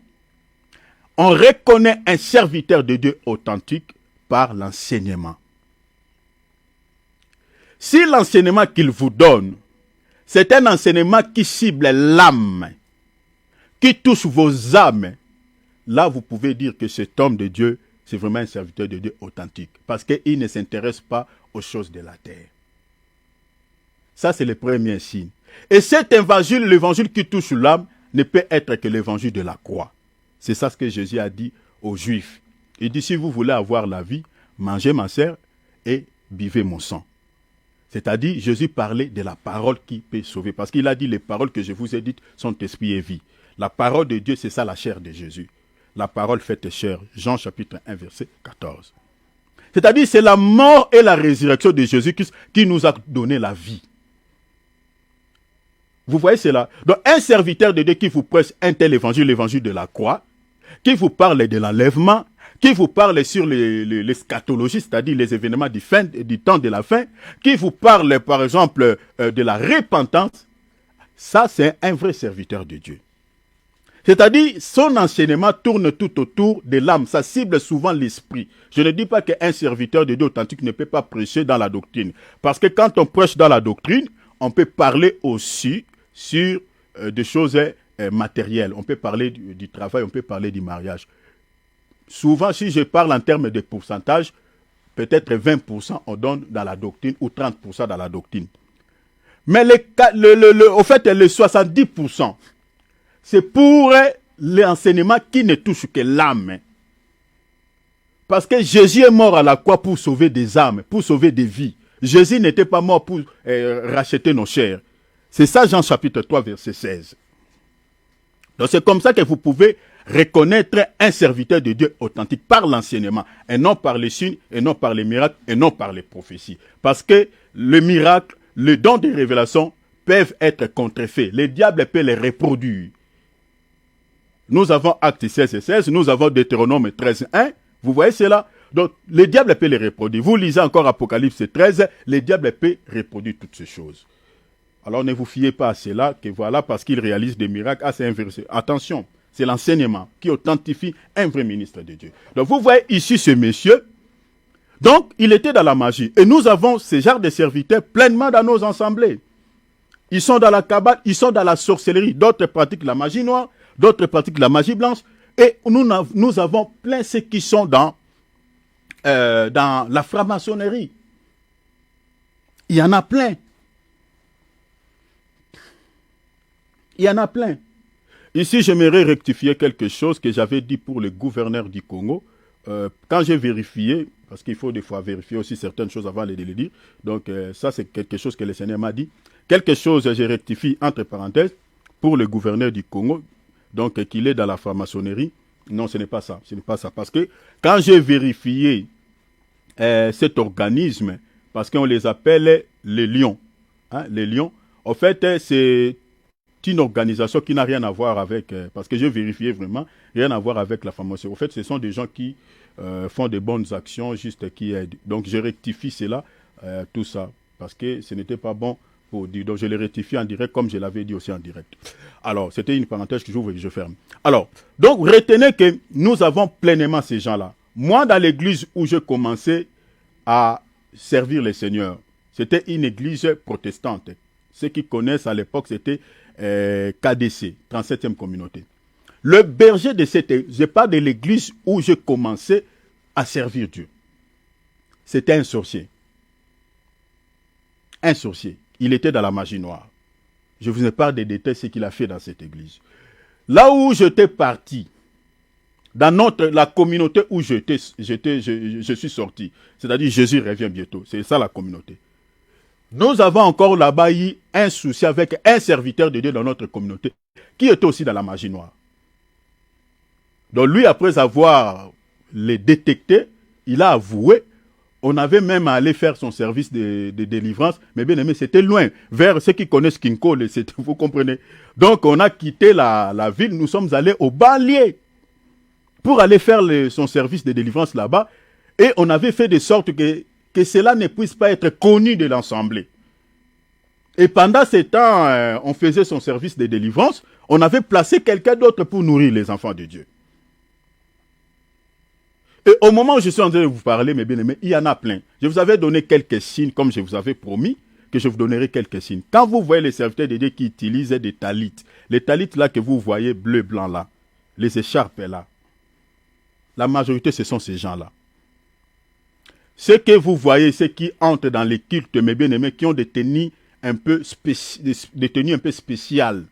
On reconnaît un serviteur de Dieu authentique par l'enseignement. Si l'enseignement qu'il vous donne, c'est un enseignement qui cible l'âme, qui touche vos âmes, là vous pouvez dire que cet homme de Dieu, c'est vraiment un serviteur de Dieu authentique. Parce qu'il ne s'intéresse pas aux choses de la terre. Ça, c'est le premier signe. Et cet évangile, l'évangile qui touche l'âme, ne peut être que l'évangile de la croix. C'est ça ce que Jésus a dit aux Juifs. Il dit, si vous voulez avoir la vie, mangez ma chair et buvez mon sang. C'est-à-dire, Jésus parlait de la parole qui peut sauver. Parce qu'il a dit, les paroles que je vous ai dites sont esprit et vie. La parole de Dieu, c'est ça la chair de Jésus. La parole faite chair. Jean chapitre 1, verset 14. C'est-à-dire, c'est la mort et la résurrection de Jésus-Christ qui nous a donné la vie. Vous voyez cela? Donc, un serviteur de Dieu qui vous prêche un tel évangile, l'évangile de la croix, qui vous parle de l'enlèvement, qui vous parle sur l'eschatologie, c'est-à-dire les événements du temps de la fin, qui vous parle, par exemple, de la repentance, ça, c'est un vrai serviteur de Dieu. C'est-à-dire, son enseignement tourne tout autour de l'âme. Ça cible souvent l'esprit. Je ne dis pas qu'un serviteur de Dieu authentique ne peut pas prêcher dans la doctrine. Parce que quand on prêche dans la doctrine, on peut parler aussi sur des choses matérielles. On peut parler du travail, on peut parler du mariage. Souvent, si je parle en termes de pourcentage, peut-être 20% on donne dans la doctrine ou 30% dans la doctrine. Mais au fait, les 70%, c'est pour l'enseignement qui ne touche que l'âme. Parce que Jésus est mort à la croix pour sauver des âmes, pour sauver des vies. Jésus n'était pas mort pour racheter nos chairs. C'est ça Jean chapitre 3, verset 16. Donc c'est comme ça que vous pouvez reconnaître un serviteur de Dieu authentique par l'enseignement, et non par les signes, et non par les miracles, et non par les prophéties. Parce que le miracle, le don de révélation peuvent être contrefaits. Le diable peut les reproduire. Nous avons Actes 16 et 16, nous avons Deutéronome 13, 1. Vous voyez cela? Donc, le diable peut les reproduire. Vous lisez encore Apocalypse 13, le diable peut reproduire toutes ces choses. Alors, ne vous fiez pas à cela, que voilà, parce qu'il réalise des miracles. Ah, c'est un verset. Attention, c'est l'enseignement qui authentifie un vrai ministre de Dieu. Donc, vous voyez ici ce monsieur. Donc, il était dans la magie. Et nous avons ce genre de serviteurs pleinement dans nos assemblées. Ils sont dans la cabale, ils sont dans la sorcellerie. D'autres pratiquent la magie noire, d'autres pratiquent la magie blanche. Et nous avons plein ceux qui sont dans la franc-maçonnerie. Il y en a plein. Il y en a plein. Ici, j'aimerais rectifier quelque chose que j'avais dit pour le gouverneur du Congo. Quand j'ai vérifié, parce qu'il faut des fois vérifier aussi certaines choses avant de les dire, donc ça c'est quelque chose que le Seigneur m'a dit. Quelque chose, je rectifie entre parenthèses, pour le gouverneur du Congo, donc qu'il est dans la franc-maçonnerie. Non, ce n'est pas ça. Ce n'est pas ça. Parce que quand j'ai vérifié cet organisme, parce qu'on les appelle les lions, hein, les lions, en fait, c'est une organisation qui n'a rien à voir avec, parce que j'ai vérifié vraiment, rien à voir avec la franc-maçonnerie. En fait, ce sont des gens qui font de bonnes actions, juste qui aident. Donc, je rectifie cela, tout ça, parce que ce n'était pas bon pour dire. Donc, je le rectifie en direct, comme je l'avais dit aussi en direct. Alors, c'était une parenthèse que j'ouvre et que je ferme. Alors, donc, retenez que nous avons pleinement ces gens-là. Moi, dans l'église où je commençais à servir le Seigneur, c'était une église protestante. Ceux qui connaissent à l'époque, c'était KDC, 37e communauté. Le berger de cette église, je parle de l'église où je commençais à servir Dieu. C'était un sorcier. Un sorcier. Il était dans la magie noire. Je vous ai parlé des détails, ce qu'il a fait dans cette église. Là où j'étais parti, dans la communauté où je suis sorti, c'est-à-dire Jésus revient bientôt, c'est ça la communauté. Nous avons encore là-bas eu un souci avec un serviteur de Dieu dans notre communauté qui était aussi dans la magie noire. Donc lui, après avoir les détecté, il a avoué. On avait même allé faire son service de délivrance, mais bien aimé, c'était loin, vers ceux qui connaissent Kinko, vous comprenez. Donc on a quitté la ville, nous sommes allés au banlieue pour aller faire son service de délivrance là-bas, et on avait fait de sorte que cela ne puisse pas être connu de l'Assemblée. Et pendant ce temps, on faisait son service de délivrance, on avait placé quelqu'un d'autre pour nourrir les enfants de Dieu. Et au moment où je suis en train de vous parler, mes bien-aimés, il y en a plein. Je vous avais donné quelques signes, comme je vous avais promis, que je vous donnerai quelques signes. Quand vous voyez les serviteurs de Dieu qui utilisent des talites, les talites là que vous voyez, bleu, blanc là, les écharpes là, la majorité, ce sont ces gens-là. Ceux que vous voyez, ceux qui entrent dans les cultes, mes bien-aimés, qui ont des tenues un peu spéciales.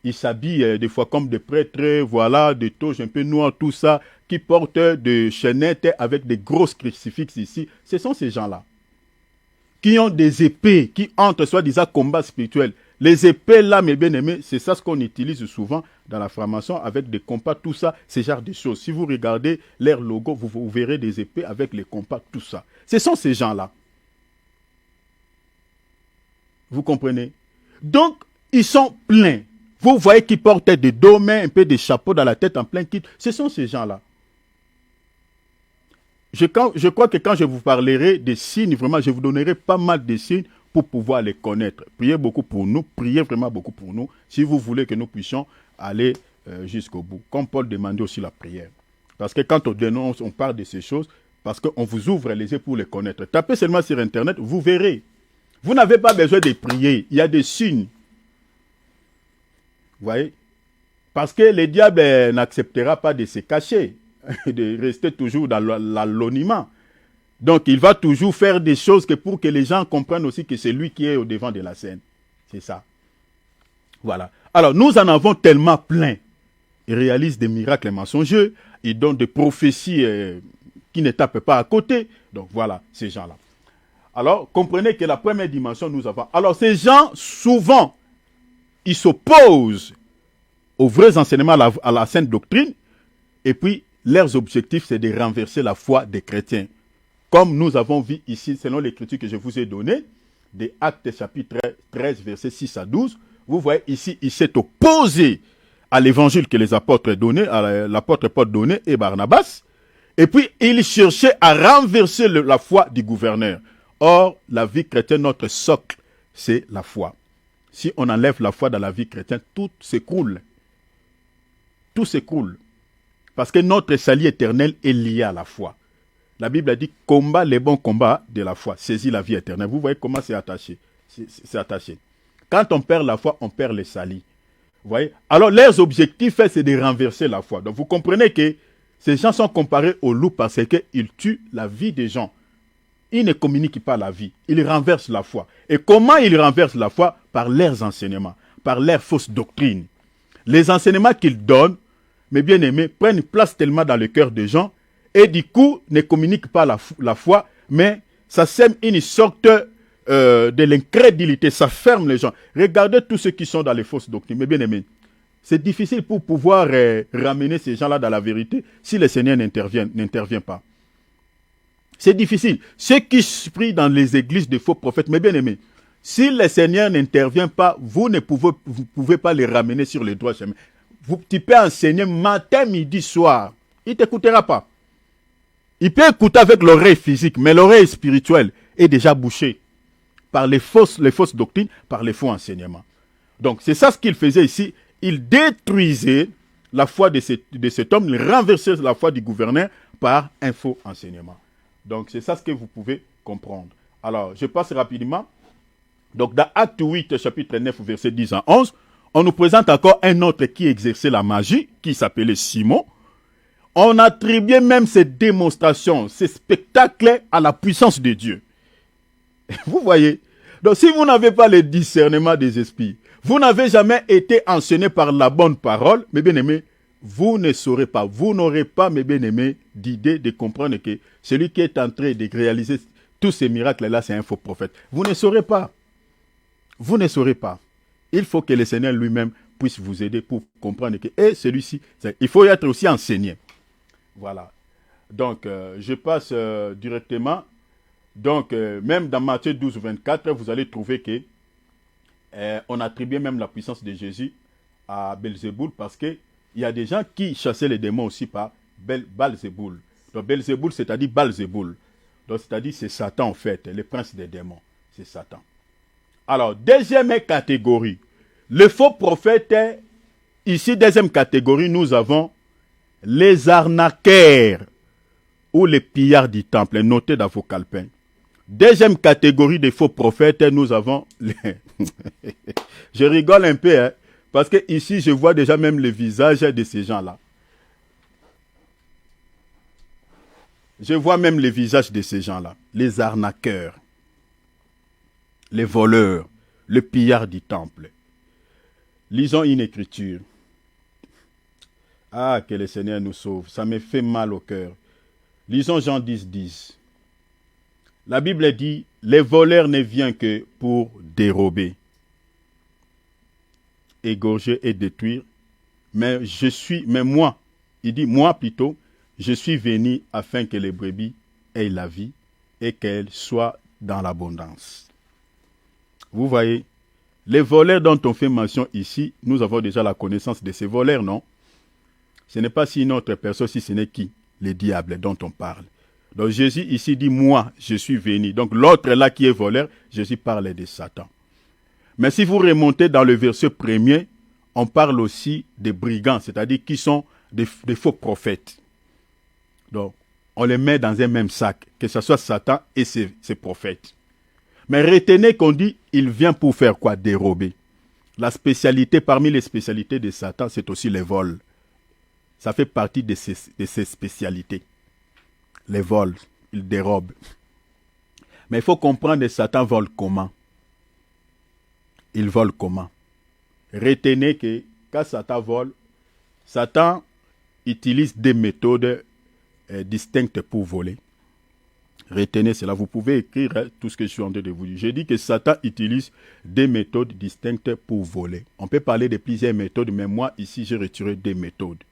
Ils s'habillent des fois comme des prêtres, voilà, des toges un peu noires, tout ça, qui portent des chaînettes avec des grosses crucifixes ici. Ce sont ces gens-là. Qui ont des épées, qui entrent soi-disant combat spirituel. Les épées là, mes bien-aimés, c'est ça ce qu'on utilise souvent dans la franc-maçon avec des compas, tout ça, ce genre de choses. Si vous regardez leur logo, vous verrez des épées avec les compas, tout ça. Ce sont ces gens-là. Vous comprenez? Donc, ils sont pleins. Vous voyez qu'ils portent des dos mains, un peu des chapeaux dans la tête en plein kit. Ce sont ces gens-là. Je crois que quand je vous parlerai des signes, vraiment, je vous donnerai pas mal de signes pour pouvoir les connaître. Priez beaucoup pour nous, priez vraiment beaucoup pour nous, si vous voulez que nous puissions aller jusqu'au bout. Comme Paul demandait aussi la prière. Parce que quand on dénonce, on parle de ces choses, parce qu'on vous ouvre les yeux pour les connaître. Tapez seulement sur Internet, vous verrez. Vous n'avez pas besoin de prier, il y a des signes. Vous voyez? Parce que le diable n'acceptera pas de se cacher, de rester toujours dans l'anonymat. Donc, il va toujours faire des choses pour que les gens comprennent aussi que c'est lui qui est au devant de la scène. C'est ça. Voilà. Alors, nous en avons tellement plein. Ils réalisent des miracles mensongers. Ils donnent des prophéties qui ne tapent pas à côté. Donc, voilà, ces gens-là. Alors, comprenez que la première dimension, nous avons... Alors, ces gens, souvent, ils s'opposent aux vrais enseignements, à la sainte doctrine. Et puis, leurs objectifs, c'est de renverser la foi des chrétiens. Comme nous avons vu ici, selon l'écriture que je vous ai donnée, des Actes chapitre 13, versets 6 à 12, vous voyez ici, il s'est opposé à l'évangile que les apôtres donnaient, à l'apôtre Paul donnait et Barnabas. Et puis, il cherchait à renverser la foi du gouverneur. Or, la vie chrétienne, notre socle, c'est la foi. Si on enlève la foi dans la vie chrétienne, tout s'écroule. Tout s'écroule. Parce que notre salut éternel est lié à la foi. La Bible a dit, combat les bons combats de la foi, saisis la vie éternelle. Vous voyez comment c'est attaché. C'est attaché. Quand on perd la foi, on perd le salut. Vous voyez? Alors, leurs objectifs, c'est de renverser la foi. Donc, vous comprenez que ces gens sont comparés aux loups parce qu'ils tuent la vie des gens. ils ne communiquent pas la vie. Ils renversent la foi. Et comment ils renversent la foi? Par leurs enseignements, par leurs fausses doctrines. Les enseignements qu'ils donnent, mes bien-aimés, prennent place tellement dans le cœur des gens et du coup ne communiquent pas la foi, mais ça sème une sorte de l'incrédulité, ça ferme les gens. Regardez tous ceux qui sont dans les fausses doctrines, mes bien-aimés. C'est difficile pour pouvoir ramener ces gens-là dans la vérité si le Seigneur n'intervient pas. C'est difficile. Ceux qui prient dans les églises de faux prophètes, mes bien-aimés, si le Seigneur n'intervient pas, vous ne pouvez pas les ramener sur le droit chemin. Tu peux enseigner matin, midi, soir. Il ne t'écoutera pas. Il peut écouter avec l'oreille physique, mais l'oreille spirituelle est déjà bouchée par les fausses doctrines, par les faux enseignements. Donc, c'est ça ce qu'il faisait ici. Il détruisait la foi de cet homme, il renversait la foi du gouverneur par un faux enseignement. Donc, c'est ça ce que vous pouvez comprendre. Alors, je passe rapidement. Donc, dans Acte 8, chapitre 9, verset 10 à 11, on nous présente encore un autre qui exerçait la magie, qui s'appelait Simon. On attribuait même ces démonstrations, ces spectacles à la puissance de Dieu. Vous voyez? Donc, si vous n'avez pas le discernement des esprits, vous n'avez jamais été enseigné par la bonne parole, mes bien-aimés, vous ne saurez pas, vous n'aurez pas, mes bien-aimés, d'idée de comprendre que celui qui est en train de réaliser tous ces miracles-là, c'est un faux prophète. Vous ne saurez pas. Vous ne saurez pas. Il faut que le Seigneur lui-même puisse vous aider pour comprendre que celui-ci, il faut être aussi enseigné. Voilà. Donc, je passe directement. Donc, même dans Matthieu 12, 24, vous allez trouver que on attribuait même la puissance de Jésus à Belzéboul parce qu'il y a des gens qui chassaient les démons aussi par Belzéboul. Donc, Belzéboul, c'est-à-dire Balzéboul. Donc, c'est-à-dire c'est Satan en fait, le prince des démons. C'est Satan. Alors, deuxième catégorie. Le faux prophète, ici, deuxième catégorie, nous avons les arnaqueurs ou les pillards du temple, notez dans vos calepins. Deuxième catégorie de faux prophètes, nous avons les... Je rigole un peu, hein, parce que ici, je vois déjà même le visage de ces gens-là. Je vois même le visage de ces gens-là, les arnaqueurs, les voleurs, les pillards du temple. Lisons une écriture. Ah, que le Seigneur nous sauve. Ça me fait mal au cœur. Lisons Jean 10, 10. La Bible dit, les voleurs ne viennent que pour dérober, égorger et détruire. Mais moi, il dit, moi plutôt, je suis venu afin que les brebis aient la vie et qu'elles soient dans l'abondance. Vous voyez, les voleurs dont on fait mention ici, nous avons déjà la connaissance de ces voleurs, non? Ce n'est pas si une autre personne, si ce n'est qui? Les diables dont on parle. Donc Jésus ici dit, moi, je suis venu. Donc l'autre là qui est voleur, Jésus parle de Satan. Mais si vous remontez dans le verset premier, on parle aussi des brigands, c'est-à-dire qui sont des faux prophètes. Donc, on les met dans un même sac, que ce soit Satan et ses prophètes. Mais retenez qu'on dit, il vient pour faire quoi? Dérober. La spécialité, parmi les spécialités de Satan, c'est aussi les vols. Ça fait partie de ses spécialités. Les vols, il dérobe. Mais il faut comprendre que Satan vole comment? Il vole comment? Retenez que quand Satan vole, Satan utilise des méthodes distinctes pour voler. Retenez cela, vous pouvez écrire tout ce que je suis en train de vous dire. J'ai dit que Satan utilise des méthodes distinctes pour voler. On peut parler de plusieurs méthodes, mais moi, ici, j'ai retiré des méthodes.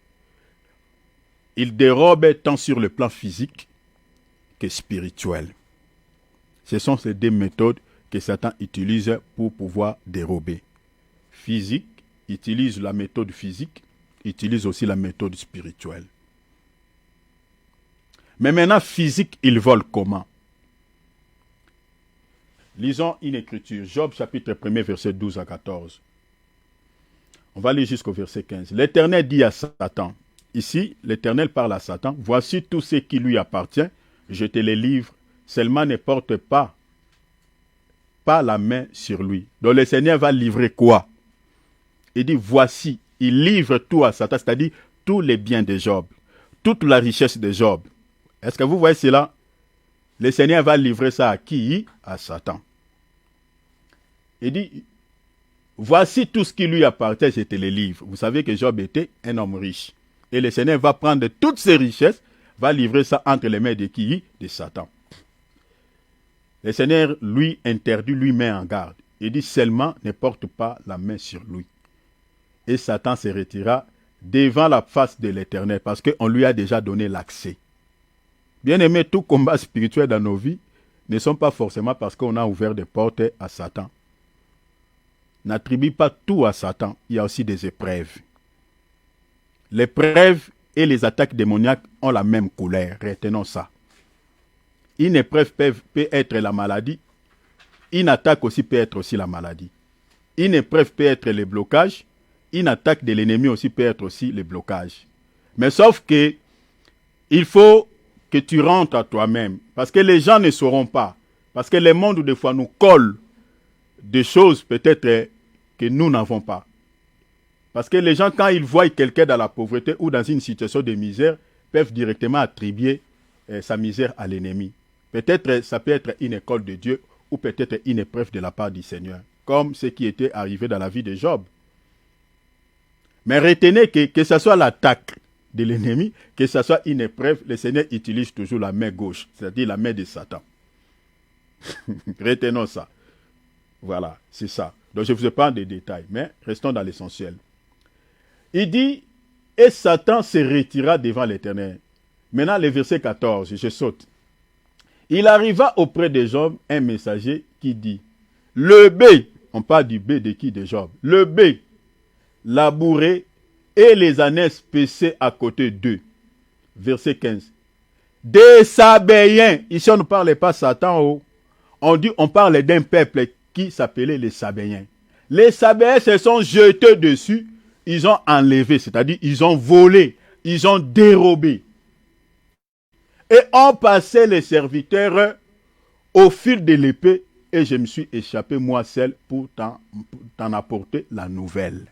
Il dérobe tant sur le plan physique que spirituel. Ce sont ces deux méthodes que Satan utilise pour pouvoir dérober. Physique, utilise la méthode physique, utilise aussi la méthode spirituelle. Mais maintenant, physique, il vole comment? Lisons une écriture. Job chapitre 1, verset 12 à 14. On va aller jusqu'au verset 15. L'Éternel dit à Satan, ici, l'Éternel parle à Satan, voici tout ce qui lui appartient, je te les livre, seulement ne porte pas la main sur lui. Donc le Seigneur va livrer quoi? Il dit, voici, il livre tout à Satan, c'est-à-dire tous les biens de Job, toute la richesse de Job. Est-ce que vous voyez cela? le Seigneur va livrer ça à qui? À Satan. Il dit, voici tout ce qui lui appartient, je te le livre. Vous savez que Job était un homme riche. Et le Seigneur va prendre toutes ses richesses, va livrer ça entre les mains de qui? De Satan. Le Seigneur lui interdit, lui met en garde. Il dit seulement ne porte pas la main sur lui. Et Satan se retira devant la face de l'Éternel parce qu'on lui a déjà donné l'accès. Bien aimé, tout combat spirituel dans nos vies ne sont pas forcément parce qu'on a ouvert des portes à Satan. N'attribue pas tout à Satan, il y a aussi des épreuves. Les épreuves et les attaques démoniaques ont la même couleur, retenons ça. Une épreuve peut être la maladie, une attaque aussi peut être aussi la maladie. Une épreuve peut être le blocage, une attaque de l'ennemi aussi peut être aussi le blocage. Mais sauf que il faut que tu rentres à toi-même, parce que les gens ne sauront pas, parce que le monde des fois nous colle des choses peut-être que nous n'avons pas. Parce que les gens, quand ils voient quelqu'un dans la pauvreté ou dans une situation de misère, peuvent directement attribuer sa misère à l'ennemi. Peut-être ça peut être une école de Dieu ou peut-être une épreuve de la part du Seigneur, comme ce qui était arrivé dans la vie de Job. Mais retenez que ce soit l'attaque de l'ennemi, que ce soit une épreuve, le Seigneur utilise toujours la main gauche, c'est-à-dire la main de Satan. Retenons ça. Voilà, c'est ça. Donc je vous épargne des détails, mais restons dans l'essentiel. Il dit, et Satan se retira devant l'Éternel. Maintenant, le verset 14, je saute. Il arriva auprès de Job un messager qui dit, le bé, on parle du bé de qui? De Job. Le bé, labouré et les ânesses paissées à côté d'eux. Verset 15. Des Sabéens. Ici, on ne parle pas Satan. On parle d'un peuple qui s'appelait les Sabéens. Les Sabéens se sont jetés dessus. Ils ont enlevé, c'est-à-dire ils ont volé. Ils ont dérobé. Et ont passé les serviteurs au fil de l'épée. Et je me suis échappé moi seul pour t'en apporter la nouvelle.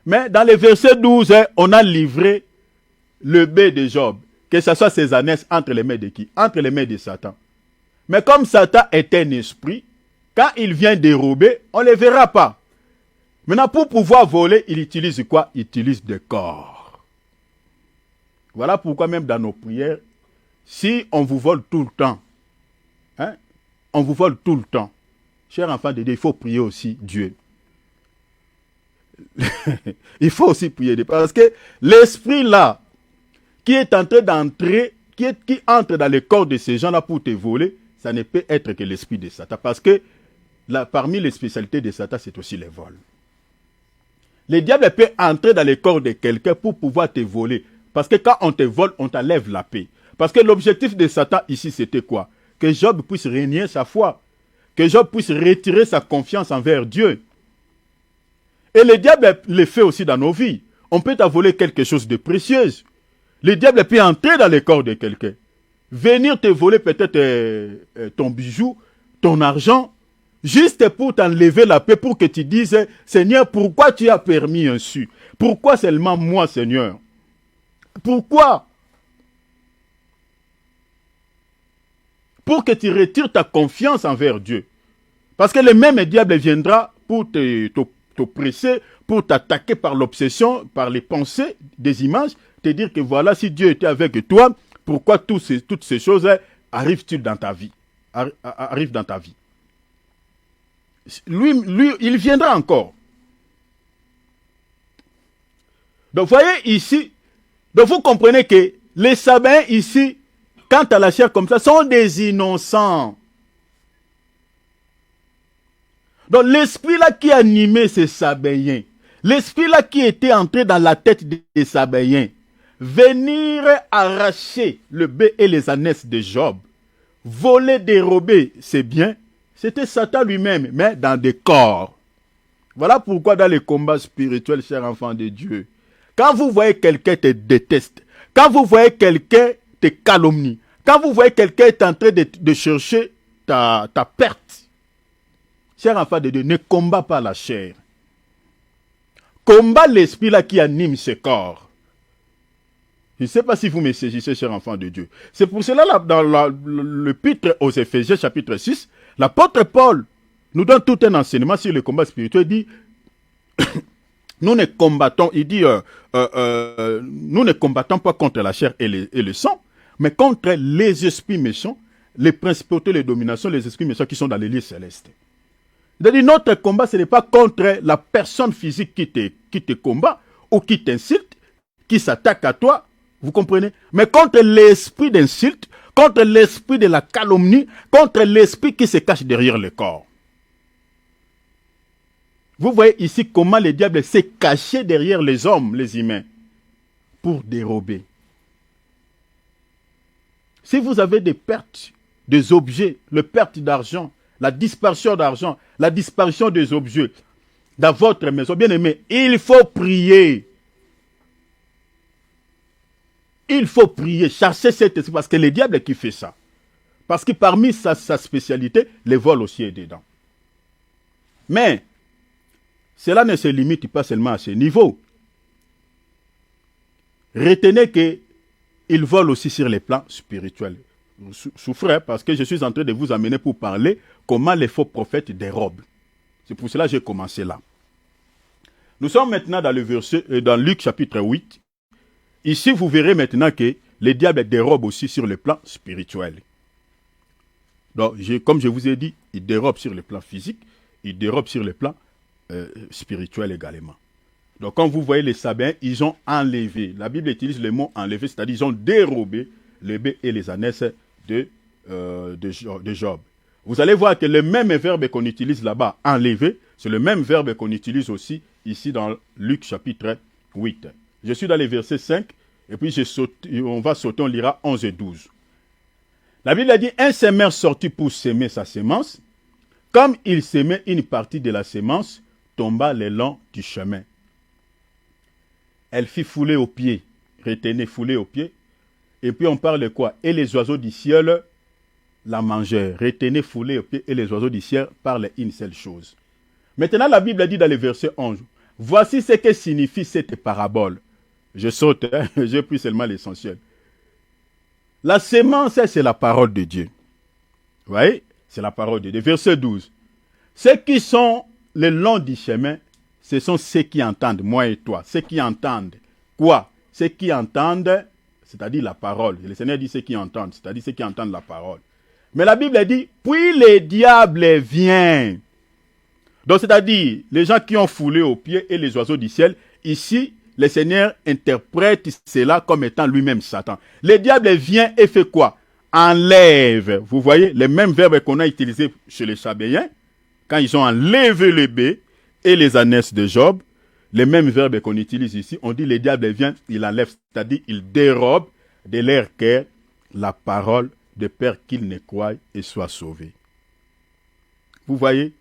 Mais dans le verset 12, on a livré le bé de Job. Que ce soit ses ânesses entre les mains de qui? Entre les mains de Satan. Mais comme Satan est un esprit, quand il vient dérober, on ne le verra pas. Maintenant, pour pouvoir voler, il utilise quoi? Il utilise des corps. Voilà pourquoi même dans nos prières, si on vous vole tout le temps, on vous vole tout le temps, cher enfant de Dieu, il faut prier aussi Dieu. Il faut aussi prier Dieu. Parce que l'esprit là, qui est en train d'entrer, qui entre dans le corps de ces gens-là pour te voler, ça ne peut être que l'esprit de Satan. Parce que parmi les spécialités de Satan, c'est aussi le vol. Le diable peut entrer dans le corps de quelqu'un pour pouvoir te voler. Parce que quand on te vole, on t'enlève la paix. Parce que l'objectif de Satan ici, c'était quoi? Que Job puisse renier sa foi. Que Job puisse retirer sa confiance envers Dieu. Et le diable le fait aussi dans nos vies. On peut t'avoler quelque chose de précieux. Le diable peut entrer dans le corps de quelqu'un. Venir te voler peut-être ton bijou, ton argent, juste pour t'enlever la paix, pour que tu dises, Seigneur, pourquoi tu as permis ainsi? Pourquoi seulement moi, Seigneur? Pourquoi? Pour que tu retires ta confiance envers Dieu. Parce que le même diable viendra pour t'oppresser, pour t'attaquer par l'obsession, par les pensées, des images, te dire que voilà, si Dieu était avec toi, pourquoi toutes ces choses arrivent-ils dans ta vie? Arrivent dans ta vie. Lui, il viendra encore. Donc, voyez ici, donc vous comprenez que les Sabéens ici, quant à la chair comme ça, sont des innocents. Donc, l'esprit là qui animait ces Sabéens, l'esprit là qui était entré dans la tête des Sabéens, venir arracher le bé et les ânesses de Job, voler, dérober ses biens, c'était Satan lui-même, mais dans des corps. Voilà pourquoi dans les combats spirituels, chers enfants de Dieu, quand vous voyez quelqu'un te déteste, quand vous voyez quelqu'un te calomnie, quand vous voyez quelqu'un est en train de chercher ta perte, chers enfants de Dieu, ne combat pas la chair. Combat l'esprit là qui anime ce corps. Je ne sais pas si vous me saisissez, chers enfants de Dieu. C'est pour cela, là, dans l'épître aux Éphésiens, chapitre 6, l'apôtre Paul nous donne tout un enseignement sur le combat spirituel. Il dit, nous ne combattons, nous ne combattons pas contre la chair et le sang, mais contre les esprits méchants, les principautés, les dominations, les esprits méchants qui sont dans les lieux célestes. C'est-à-dire, notre combat, ce n'est pas contre la personne physique qui te combat ou qui t'insulte, qui s'attaque à toi, vous comprenez? Mais contre l'esprit d'insulte, contre l'esprit de la calomnie, contre l'esprit qui se cache derrière le corps. Vous voyez ici comment le diable s'est caché derrière les hommes, les humains, pour dérober. Si vous avez des pertes des objets, la perte d'argent, la disparition d'argent, la disparition des objets dans votre maison, bien aimé, il faut prier. Il faut prier, chasser cet esprit, parce que le diable qui fait ça. Parce que parmi sa spécialité, le vol aussi est dedans. Mais, cela ne se limite pas seulement à ce niveau. Retenez qu'il vole aussi sur les plans spirituels. Vous souffrez parce que je suis en train de vous amener pour parler comment les faux prophètes dérobent. C'est pour cela que j'ai commencé là. Nous sommes maintenant dans le verset, dans Luc chapitre 8. Ici, vous verrez maintenant que le diable dérobe aussi sur le plan spirituel. Donc, comme je vous ai dit, il dérobe sur le plan physique, il dérobe sur le plan spirituel également. Donc, quand vous voyez les Sabins, ils ont enlevé. La Bible utilise le mot enlevé, c'est-à-dire ils ont dérobé les baies et les ânesses de Job. Vous allez voir que le même verbe qu'on utilise là-bas, enlever, c'est le même verbe qu'on utilise aussi ici dans Luc chapitre 8. Je suis dans les versets 5, et puis on va sauter, on lira 11 et 12. La Bible a dit, un semeur sortit pour s'aimer sa sémence. Comme il s'aimait une partie de la sémence, tomba le long du chemin. Elle fit fouler aux pieds, retenez, fouler aux pieds. Et puis on parle de quoi? Et les oiseaux du ciel la mangèrent. Retenez, fouler aux pieds, et les oiseaux du ciel parlent une seule chose. Maintenant, la Bible dit dans le verset 11, voici ce que signifie cette parabole. Je saute, hein? J'ai pris seulement l'essentiel. La sémence, c'est la parole de Dieu. Vous voyez? C'est la parole de Dieu. Verset 12. Ceux qui sont le long du chemin, ce sont ceux qui entendent, moi et toi. Ceux qui entendent quoi? Ceux qui entendent, c'est-à-dire la parole. Et le Seigneur dit ceux qui entendent, c'est-à-dire ceux qui entendent la parole. Mais la Bible dit, puis le diable vient. Donc, c'est-à-dire, les gens qui ont foulé aux pieds et les oiseaux du ciel, ici, le Seigneur interprète cela comme étant lui-même Satan. Le diable vient et fait quoi? Enlève. Vous voyez, le même verbe qu'on a utilisé chez les Chabéens, quand ils ont enlevé les baies et les ânesses de Job, le même verbe qu'on utilise ici, on dit le diable vient, il enlève, c'est-à-dire il dérobe de leur cœur la parole de peur qu'ils ne croient et soient sauvés. Vous voyez?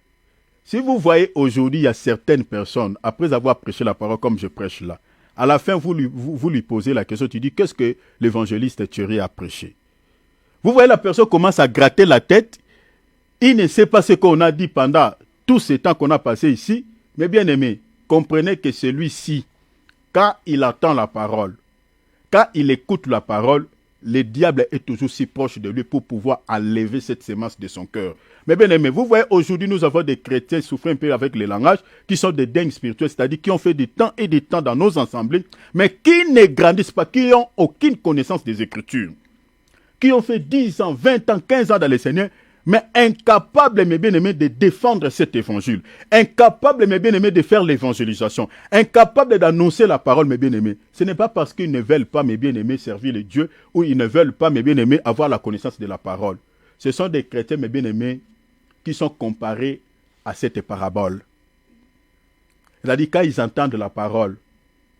Si vous voyez aujourd'hui, il y a certaines personnes, après avoir prêché la parole comme je prêche là, à la fin, vous lui posez la question, tu dis, qu'est-ce que l'évangéliste Thierry a prêché? Vous voyez, la personne commence à gratter la tête, il ne sait pas ce qu'on a dit pendant tout ce temps qu'on a passé ici, mais bien aimé, comprenez que celui-ci, quand il entend la parole, quand il écoute la parole, le diable est toujours si proche de lui pour pouvoir enlever cette sémence de son cœur. Mais bien aimé, vous voyez, aujourd'hui, nous avons des chrétiens souffrant un peu avec le langage, qui sont des dingues spirituels, c'est-à-dire qui ont fait du temps et du temps dans nos assemblées, mais qui ne grandissent pas, qui n'ont aucune connaissance des Écritures, qui ont fait 10 ans, 20 ans, 15 ans dans le Seigneur, mais incapables, mes bien-aimés, de défendre cet évangile, incapables, mes bien-aimés, de faire l'évangélisation, incapables d'annoncer la parole, mes bien-aimés. Ce n'est pas parce qu'ils ne veulent pas, mes bien-aimés, servir le Dieu, ou ils ne veulent pas, mes bien-aimés, avoir la connaissance de la parole. Ce sont des chrétiens, mes bien-aimés, qui sont comparés à cette parabole. C'est-à-dire, quand ils entendent la parole,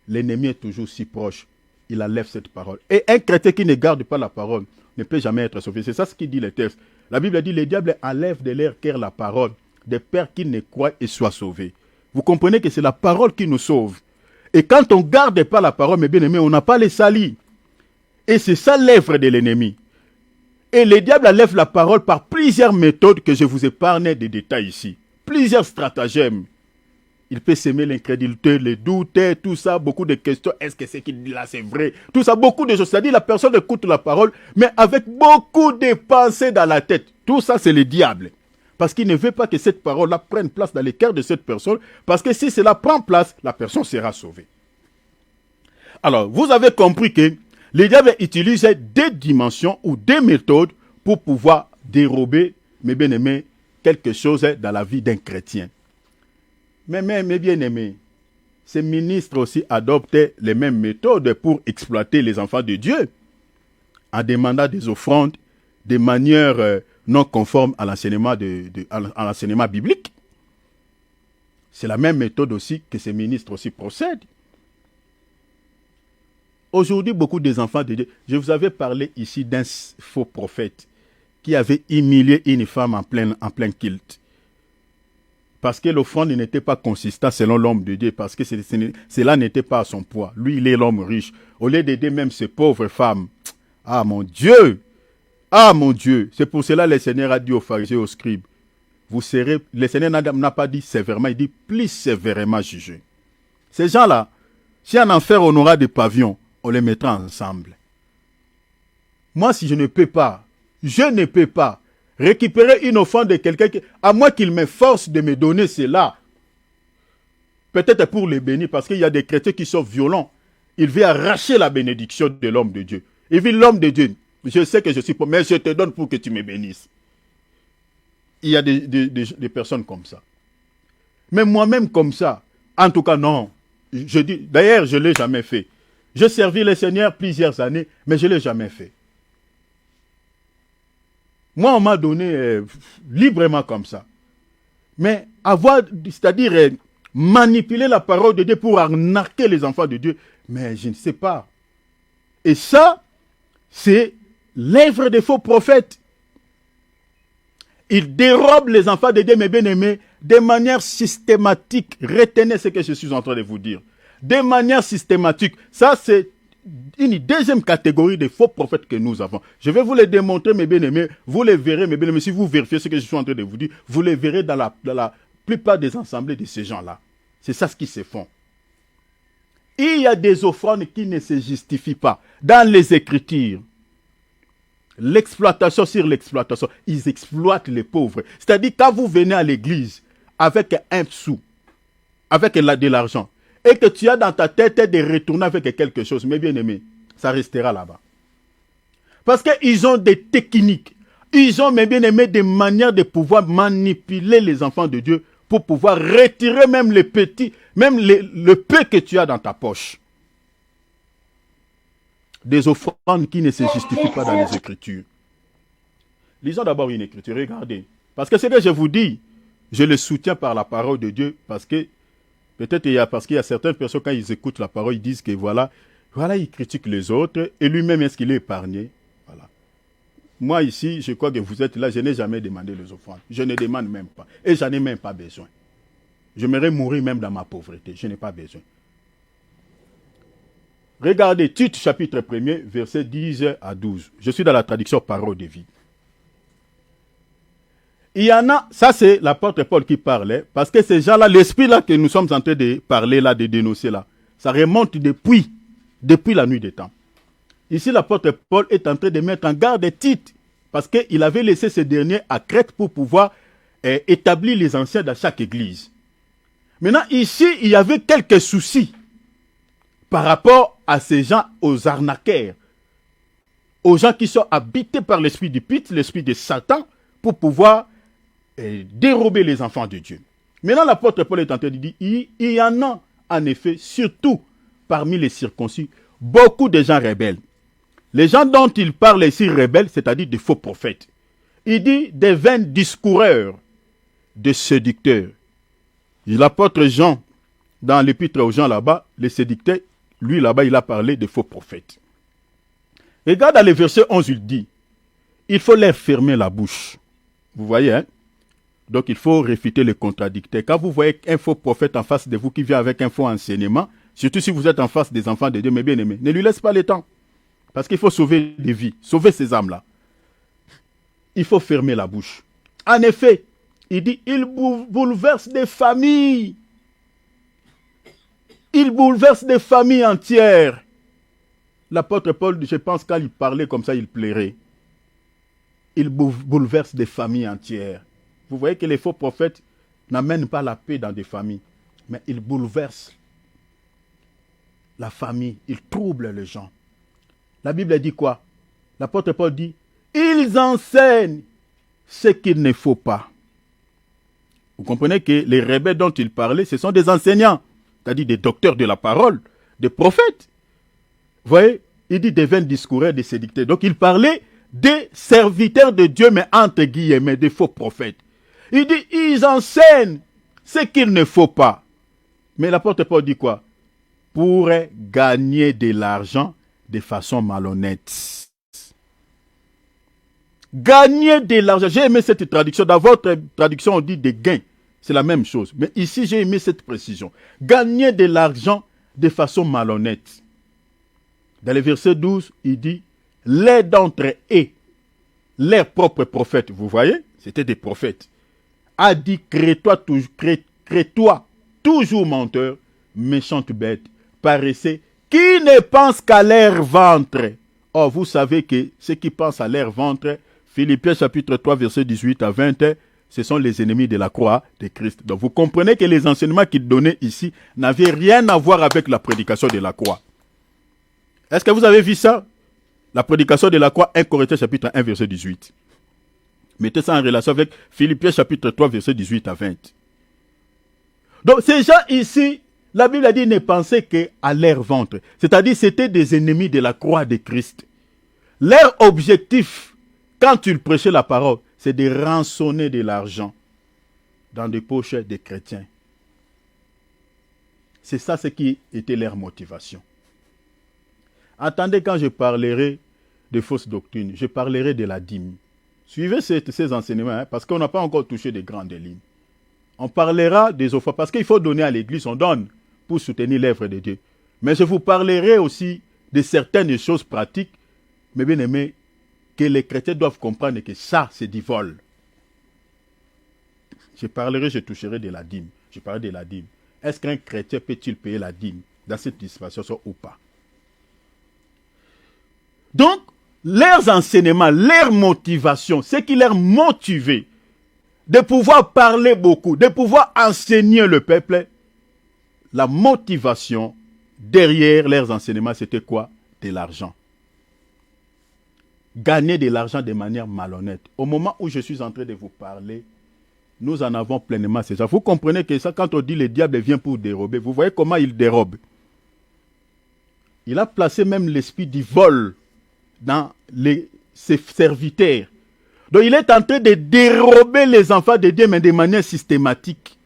l'ennemi est toujours si proche, il enlève cette parole. Et un chrétien qui ne garde pas la parole ne peut jamais être sauvé. C'est ça ce qu'il dit le texte. La Bible dit, le diable enlève de leur cœur la parole, de peur qu'ils ne croient et soient sauvés. Vous comprenez que c'est la parole qui nous sauve. Et quand on ne garde pas la parole, mes bien-aimés, on n'a pas les salis. Et c'est ça l'œuvre de l'ennemi. Et le diable enlève la parole par plusieurs méthodes que je vous épargne des détails ici. Plusieurs stratagèmes. Il peut s'aimer l'incrédulité, les doutes, tout ça, beaucoup de questions. Est-ce que ce qu'il dit là, c'est vrai? Tout ça, beaucoup de choses. C'est-à-dire, la personne écoute la parole, mais avec beaucoup de pensées dans la tête. Tout ça, c'est le diable. Parce qu'il ne veut pas que cette parole-là prenne place dans le cœur de cette personne. Parce que si cela prend place, la personne sera sauvée. Alors, vous avez compris que le diable utilise des dimensions ou des méthodes pour pouvoir dérober, mes bien-aimés, quelque chose dans la vie d'un chrétien. Mais mes bien-aimés, ces ministres aussi adoptaient les mêmes méthodes pour exploiter les enfants de Dieu en demandant des offrandes de manière non conforme à l'enseignement à l'enseignement biblique. C'est la même méthode aussi que ces ministres aussi procèdent. Aujourd'hui, beaucoup des enfants de Dieu, je vous avais parlé ici d'un faux prophète qui avait humilié une femme en plein culte. Parce que l'offrande n'était pas consistante selon l'homme de Dieu, parce que cela n'était pas à son poids. Lui, il est l'homme riche. Au lieu d'aider même ces pauvres femmes, ah mon Dieu, c'est pour cela que le Seigneur a dit aux pharisiens et aux scribes, le Seigneur n'a pas dit sévèrement, il dit plus sévèrement jugé. Ces gens-là, si en enfer on aura des pavillons, on les mettra ensemble. Moi, si je ne peux pas récupérer une offrande de quelqu'un, à moins qu'il me force de me donner cela, peut-être pour les bénir, parce qu'il y a des chrétiens qui sont violents. Il veut arracher la bénédiction de l'homme de Dieu. Il dit l'homme de Dieu, je sais que je suis pauvre, mais je te donne pour que tu me bénisses. Il y a des personnes comme ça. Mais moi-même comme ça, en tout cas non. D'ailleurs, je ne l'ai jamais fait. J'ai servi le Seigneur plusieurs années, mais je ne l'ai jamais fait. Moi, on m'a donné librement comme ça. Mais c'est-à-dire manipuler la parole de Dieu pour arnaquer les enfants de Dieu, mais je ne sais pas. Et ça, c'est l'œuvre des faux prophètes. Ils dérobent les enfants de Dieu, mes bien-aimés, de manière systématique. Retenez ce que je suis en train de vous dire. De manière systématique. Ça, c'est une deuxième catégorie de faux prophètes que nous avons. Je vais vous les démontrer, mes bien-aimés. Vous les verrez, mes bien-aimés. Si vous vérifiez ce que je suis en train de vous dire, vous les verrez dans la plupart des assemblées de ces gens-là. C'est ça ce qui se font. Il y a des offrandes qui ne se justifient pas. Dans les Écritures, l'exploitation sur l'exploitation, ils exploitent les pauvres. C'est-à-dire, quand vous venez à l'église avec un sou, avec de l'argent, et que tu as dans ta tête de retourner avec quelque chose, mes bien-aimés, ça restera là-bas. Parce qu'ils ont des techniques, ils ont, mes bien-aimés, des manières de pouvoir manipuler les enfants de Dieu pour pouvoir retirer même les petits, même le peu que tu as dans ta poche. Des offrandes qui ne se justifient pas dans les Écritures. Lisons d'abord une Écriture, regardez. Parce que ce que je vous dis, je le soutiens par la parole de Dieu, parce que peut-être parce qu'il y a certaines personnes, quand ils écoutent la parole, ils disent que voilà, ils critiquent les autres, et lui-même, est-ce qu'il est épargné? Voilà. Moi, ici, je crois que vous êtes là, je n'ai jamais demandé les offrandes. Je ne demande même pas. Et j'en ai même pas besoin. J'aimerais mourir même dans ma pauvreté. Je n'ai pas besoin. Regardez, Tite, chapitre 1er, versets 10 à 12. Je suis dans la traduction Parole de vie. Il y en a, ça c'est l'apôtre Paul qui parlait, parce que ces gens-là, l'esprit là que nous sommes en train de parler là, de dénoncer là, ça remonte depuis la nuit des temps. Ici, l'apôtre Paul est en train de mettre en garde Tite, parce qu'il avait laissé ce dernier à Crète pour pouvoir établir les anciens dans chaque église. Maintenant, ici, il y avait quelques soucis par rapport à ces gens, aux arnaqueurs, aux gens qui sont habités par l'esprit du Pite, l'esprit de Satan, pour pouvoir dérober les enfants de Dieu. Maintenant, l'apôtre Paul est en train de dire, il y en a, en effet, surtout parmi les circoncis, beaucoup de gens rebelles. Les gens dont il parle ici rebelles, c'est-à-dire des faux prophètes. Il dit des vains discoureurs, des séducteurs. L'apôtre Jean, dans l'épître aux gens là-bas, les séducteurs, lui là-bas, il a parlé de faux prophètes. Regarde dans le verset 11, il dit, il faut leur fermer la bouche. Vous voyez, hein? Donc il faut réfuter les contradicteurs. Quand vous voyez un faux prophète en face de vous qui vient avec un faux enseignement, surtout si vous êtes en face des enfants de Dieu, mes bien-aimés, ne lui laisse pas le temps. Parce qu'il faut sauver des vies, sauver ces âmes-là. Il faut fermer la bouche. En effet, il dit, il bouleverse des familles. Il bouleverse des familles entières. L'apôtre Paul, je pense, quand il parlait comme ça, il plairait. Il bouleverse des familles entières. Vous voyez que les faux prophètes n'amènent pas la paix dans des familles, mais ils bouleversent la famille, ils troublent les gens. La Bible dit quoi? L'apôtre Paul dit, ils enseignent ce qu'il ne faut pas. Vous comprenez que les rebelles dont il parlait, ce sont des enseignants, c'est-à-dire des docteurs de la parole, des prophètes. Vous voyez, il dit des vains discoureurs, des séducteurs. Donc il parlait des serviteurs de Dieu, mais entre guillemets, des faux prophètes. Il dit, ils enseignent ce qu'il ne faut pas. Mais l'apôtre Paul dit quoi? Pour gagner de l'argent de façon malhonnête. Gagner de l'argent. J'ai aimé cette traduction. Dans votre traduction, on dit des gains. C'est la même chose. Mais ici, j'ai aimé cette précision. Gagner de l'argent de façon malhonnête. Dans le verset 12, il dit, les d'entre eux, leurs propres prophètes, vous voyez, c'était des prophètes, a dit, crée-toi toujours menteur, méchante bête, paresseux, qui ne pense qu'à leur ventre. Or, vous savez que ceux qui pensent à leur ventre, Philippiens chapitre 3, verset 18 à 20, ce sont les ennemis de la croix de Christ. Donc, vous comprenez que les enseignements qu'il donnait ici n'avaient rien à voir avec la prédication de la croix. Est-ce que vous avez vu ça? La prédication de la croix, 1 Corinthiens chapitre 1, verset 18. Mettez ça en relation avec Philippiens chapitre 3, verset 18 à 20. Donc, ces gens ici, la Bible a dit, ne pensaient qu'à leur ventre. C'est-à-dire, c'était des ennemis de la croix de Christ. Leur objectif, quand ils prêchaient la parole, c'est de rançonner de l'argent dans des poches des chrétiens. C'est ça ce qui était leur motivation. Attendez, quand je parlerai de fausses doctrines, je parlerai de la dîme. Suivez ces enseignements, parce qu'on n'a pas encore touché des grandes lignes. On parlera des offrandes, parce qu'il faut donner à l'église, on donne pour soutenir l'œuvre de Dieu. Mais je vous parlerai aussi de certaines choses pratiques, mais bien aimé, que les chrétiens doivent comprendre que ça, c'est du vol. Je toucherai de la dîme. Je parlerai de la dîme. Est-ce qu'un chrétien peut-il payer la dîme dans cette dispensation ou pas? Donc, leurs enseignements, leur motivation, ce qui leur motivait de pouvoir parler beaucoup, de pouvoir enseigner le peuple, la motivation derrière leurs enseignements, c'était quoi? De l'argent. Gagner de l'argent de manière malhonnête. Au moment où je suis en train de vous parler, nous en avons pleinement ces gens. Vous comprenez que ça, quand on dit le diable vient pour dérober, vous voyez comment il dérobe. Il a placé même l'esprit du vol dans ses serviteurs. Donc il est en train de dérober les enfants de Dieu, mais de manière systématique.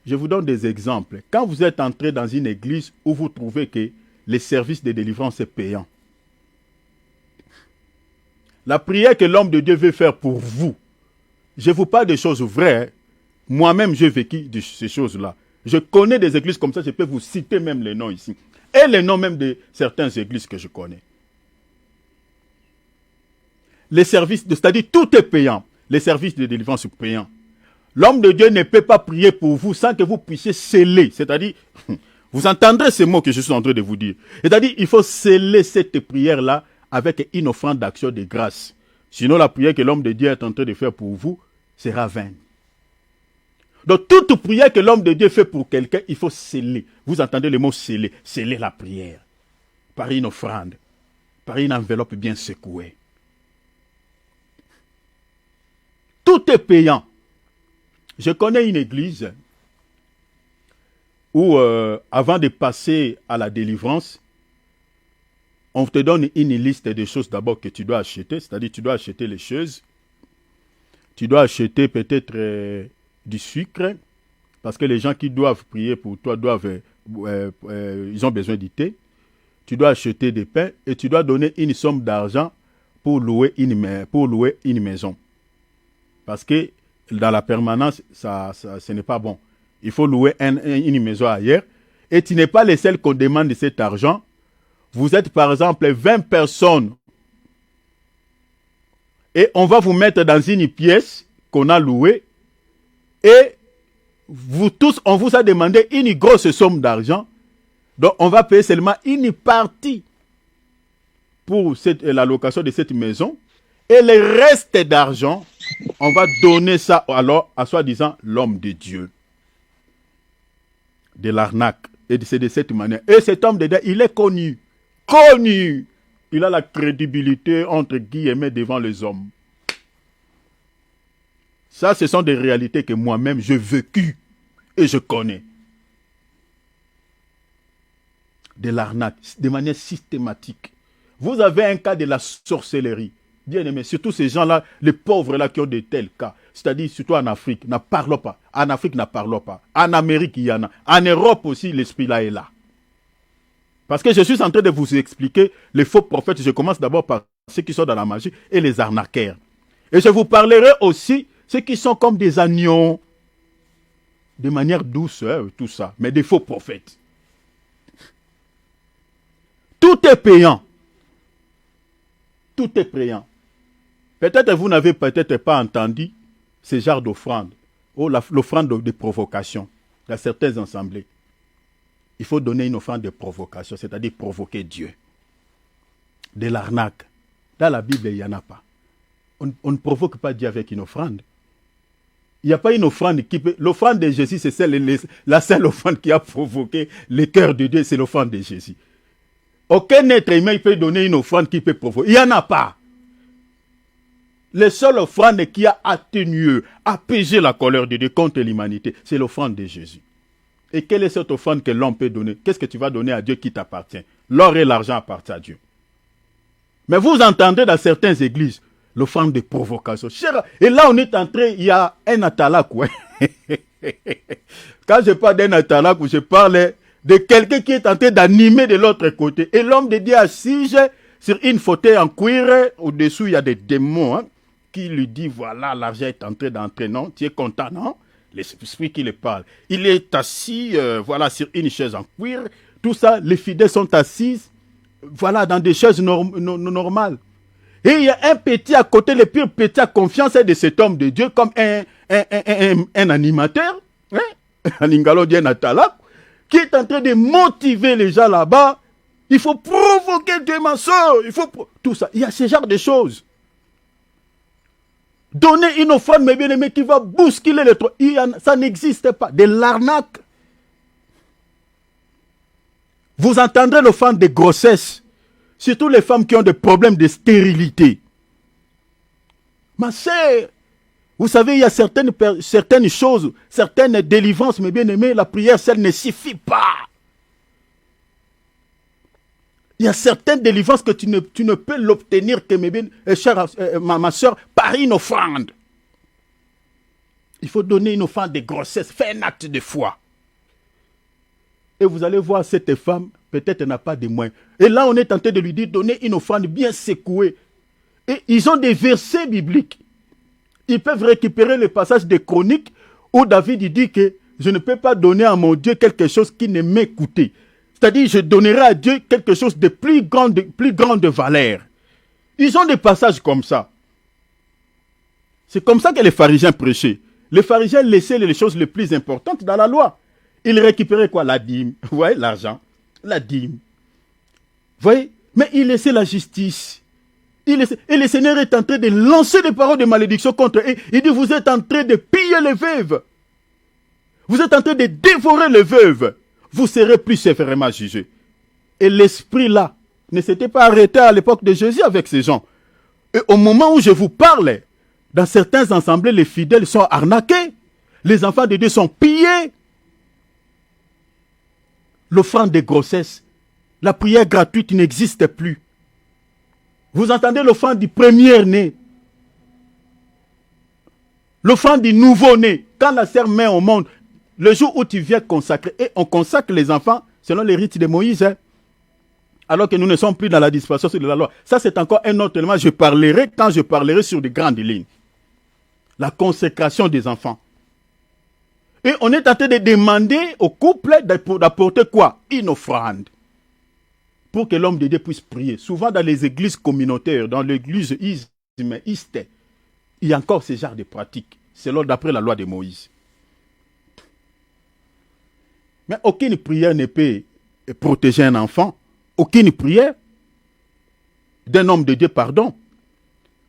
Je vous donne des exemples. Quand vous êtes entré dans une église où vous trouvez que les services de délivrance est payant, la prière que l'homme de Dieu veut faire pour vous, je vous parle de choses vraies. Moi-même, j'ai vécu de ces choses-là. Je connais des églises comme ça, je peux vous citer même les noms ici. Et les noms même de certaines églises que je connais. Les services, c'est-à-dire tout est payant. Les services de délivrance sont payants. L'homme de Dieu ne peut pas prier pour vous sans que vous puissiez sceller. C'est-à-dire, vous entendrez ces mots que je suis en train de vous dire. C'est-à-dire, il faut sceller cette prière-là avec une offrande d'action de grâce. Sinon, la prière que l'homme de Dieu est en train de faire pour vous sera vaine. Donc, toute prière que l'homme de Dieu fait pour quelqu'un, il faut sceller. Vous entendez le mot sceller? Sceller la prière. Par une offrande. Par une enveloppe bien secouée. Tout est payant. Je connais une église où, avant de passer à la délivrance, on te donne une liste de choses d'abord que tu dois acheter. C'est-à-dire, tu dois acheter les choses. Tu dois acheter peut-être du sucre. Parce que les gens qui doivent prier pour toi ils ont besoin du thé. Tu dois acheter des pains et tu dois donner une somme d'argent pour louer une maison. Parce que dans la permanence, ce n'est pas bon. Il faut louer une maison ailleurs. Et tu n'es pas les seuls qu'on demande cet argent. Vous êtes par exemple 20 personnes. Et on va vous mettre dans une pièce qu'on a louée. Et vous tous, on vous a demandé une grosse somme d'argent, donc on va payer seulement une partie pour la location de cette maison, et le reste d'argent, on va donner ça alors à soi-disant l'homme de Dieu. De l'arnaque. Et c'est de cette manière. Et cet homme de Dieu, il est connu. Connu. Il a la crédibilité, entre guillemets, devant les hommes. Ça, ce sont des réalités que moi-même, j'ai vécues et je connais. De l'arnaque, de manière systématique. Vous avez un cas de la sorcellerie. Bien aimé, surtout ces gens-là, les pauvres-là qui ont de tels cas. C'est-à-dire, surtout en Afrique, n'en parlons pas. En Afrique, n'en parlons pas. En Amérique, il y en a. En Europe aussi, l'esprit-là est là. Parce que je suis en train de vous expliquer les faux prophètes. Je commence d'abord par ceux qui sont dans la magie et les arnaqueurs. Et je vous parlerai aussi ceux qui sont comme des agneaux, de manière douce, tout ça, mais des faux prophètes. Tout est payant. Tout est payant. Peut-être vous n'avez peut-être pas entendu ce genre d'offrande, ou l'offrande de provocation dans certaines assemblées. Il faut donner une offrande de provocation, c'est-à-dire provoquer Dieu. De l'arnaque. Dans la Bible, il n'y en a pas. On ne provoque pas Dieu avec une offrande. Il n'y a pas une offrande qui peut... L'offrande de Jésus, c'est la seule offrande qui a provoqué le cœur de Dieu, c'est l'offrande de Jésus. Aucun être humain peut donner une offrande qui peut provoquer. Il n'y en a pas. La seule offrande qui a atténué, apaisé la colère de Dieu contre l'humanité, c'est l'offrande de Jésus. Et quelle est cette offrande que l'homme peut donner? Qu'est-ce que tu vas donner à Dieu qui t'appartient? L'or et l'argent appartiennent à Dieu. Mais vous entendez dans certaines églises l'offrande de provocation. Et là, on est entré, il y a un atalak. Ouais. Quand je parle d'un atalak, je parle de quelqu'un qui est en train d'animer de l'autre côté. Et l'homme de Dieu assis sur une fauteuil en cuir. Au-dessous, il y a des démons qui lui disent, voilà, l'argent est en train d'entrer. Non, tu es content, non? L'esprit qui le parle. Il est assis, voilà, sur une chaise en cuir. Tout ça, les fidèles sont assis, voilà, dans des chaises normales. Et il y a un petit à côté, le pire petit à confiance de cet homme de Dieu, comme un animateur, un lingalo dit un atalak, qui est en train de motiver les gens là-bas. Il faut provoquer Dieu, ma soeur. Il faut tout ça. Il y a ce genre de choses. Donner une offrande, mes bien-aimés, qui va bousculer les trois. Ça n'existe pas. De l'arnaque. Vous entendrez l'offrande de grossesse. Surtout les femmes qui ont des problèmes de stérilité. Ma sœur, vous savez, il y a certaines choses, certaines délivrances, mes bien-aimés, la prière seule ne suffit pas. Il y a certaines délivrances que tu ne peux l'obtenir que ma soeur, par une offrande. Il faut donner une offrande de grossesse, faire un acte de foi. Et vous allez voir cette femme, peut-être n'a pas de moyens. Et là, on est tenté de lui dire, donnez une offrande bien secouée. Et ils ont des versets bibliques. Ils peuvent récupérer le passage des Chroniques où David dit que je ne peux pas donner à mon Dieu quelque chose qui ne m'ait coûté. C'est-à-dire, je donnerai à Dieu quelque chose de plus grande valeur. Ils ont des passages comme ça. C'est comme ça que les pharisiens prêchaient. Les pharisiens laissaient les choses les plus importantes dans la loi. Ils récupéraient quoi? La dîme. Vous voyez, l'argent. La dîme. Vous voyez? Mais ils laissaient la justice. Et le Seigneur est en train de lancer des paroles de malédiction contre eux. Il dit, vous êtes en train de piller les veuves. Vous êtes en train de dévorer les veuves. Vous serez plus sévèrement jugés. Et l'esprit là ne s'était pas arrêté à l'époque de Jésus avec ces gens. Et au moment où je vous parle, dans certains assemblées, les fidèles sont arnaqués. Les enfants de Dieu sont pillés. L'offrande de grossesse, la prière gratuite n'existe plus. Vous entendez l'offrande du premier-né, l'offrande du nouveau-né. Quand la sœur met au monde, le jour où tu viens consacrer, et on consacre les enfants selon les rites de Moïse, alors que nous ne sommes plus dans la dispensation de la loi. Ça, c'est encore un autre élément. Je parlerai quand je parlerai sur des grandes lignes. La consécration des enfants. Et on est en train de demander au couple d'apporter quoi? Une offrande. Pour que l'homme de Dieu puisse prier. Souvent dans les églises communautaires, dans l'église ismaïste, il y a encore ce genre de pratiques, selon d'après la loi de Moïse. Mais aucune prière ne peut protéger un enfant. Aucune prière d'un homme de Dieu, pardon.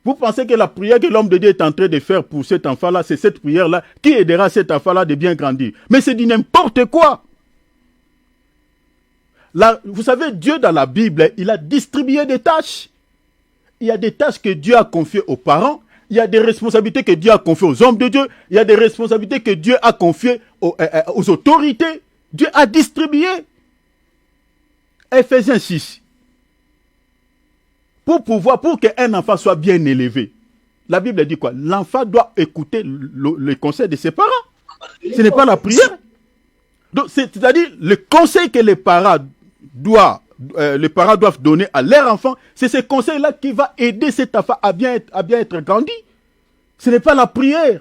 Vous pensez que la prière que l'homme de Dieu est en train de faire pour cet enfant-là, c'est cette prière-là qui aidera cet enfant-là de bien grandir. Mais c'est du n'importe quoi. Là, vous savez, Dieu dans la Bible, il a distribué des tâches. Il y a des tâches que Dieu a confiées aux parents. Il y a des responsabilités que Dieu a confiées aux hommes de Dieu. Il y a des responsabilités que Dieu a confiées aux autorités. Dieu a distribué. Ephésiens 6. Pour qu'un enfant soit bien élevé, la Bible dit quoi? L'enfant doit écouter le conseil de ses parents. Ce n'est pas la prière. Donc, c'est-à-dire, le conseil que les parents doivent donner à leur enfant, c'est ce conseil-là qui va aider cet enfant à bien être grandi. Ce n'est pas la prière.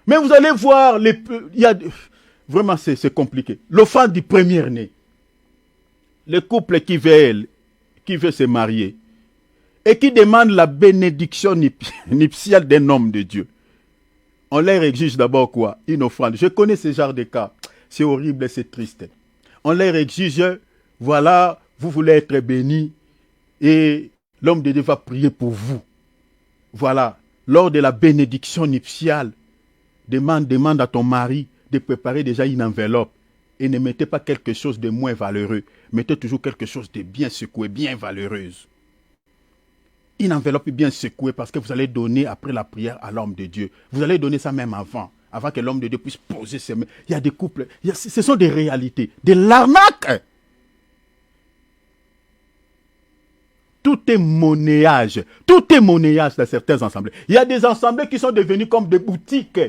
Mais vous allez voir, vraiment c'est compliqué. L'offrande du premier-né. Le couple qui veut se marier et qui demande la bénédiction nuptiale d'un homme de Dieu. On leur exige d'abord quoi? Une offrande. Je connais ce genre de cas. C'est horrible et c'est triste. On leur exige, voilà, vous voulez être béni et l'homme de Dieu va prier pour vous. Voilà, lors de la bénédiction nuptiale, demande à ton mari de préparer déjà une enveloppe. Et ne mettez pas quelque chose de moins valeureux. Mettez toujours quelque chose de bien secoué, bien valeureuse. Une enveloppe bien secouée parce que vous allez donner après la prière à l'homme de Dieu. Vous allez donner ça même avant que l'homme de Dieu puisse poser ses mains. Il y a des couples, ce sont des réalités, de l'arnaque. Tout est monnayage dans certains assemblées. Il y a des assemblées qui sont devenues comme des boutiques,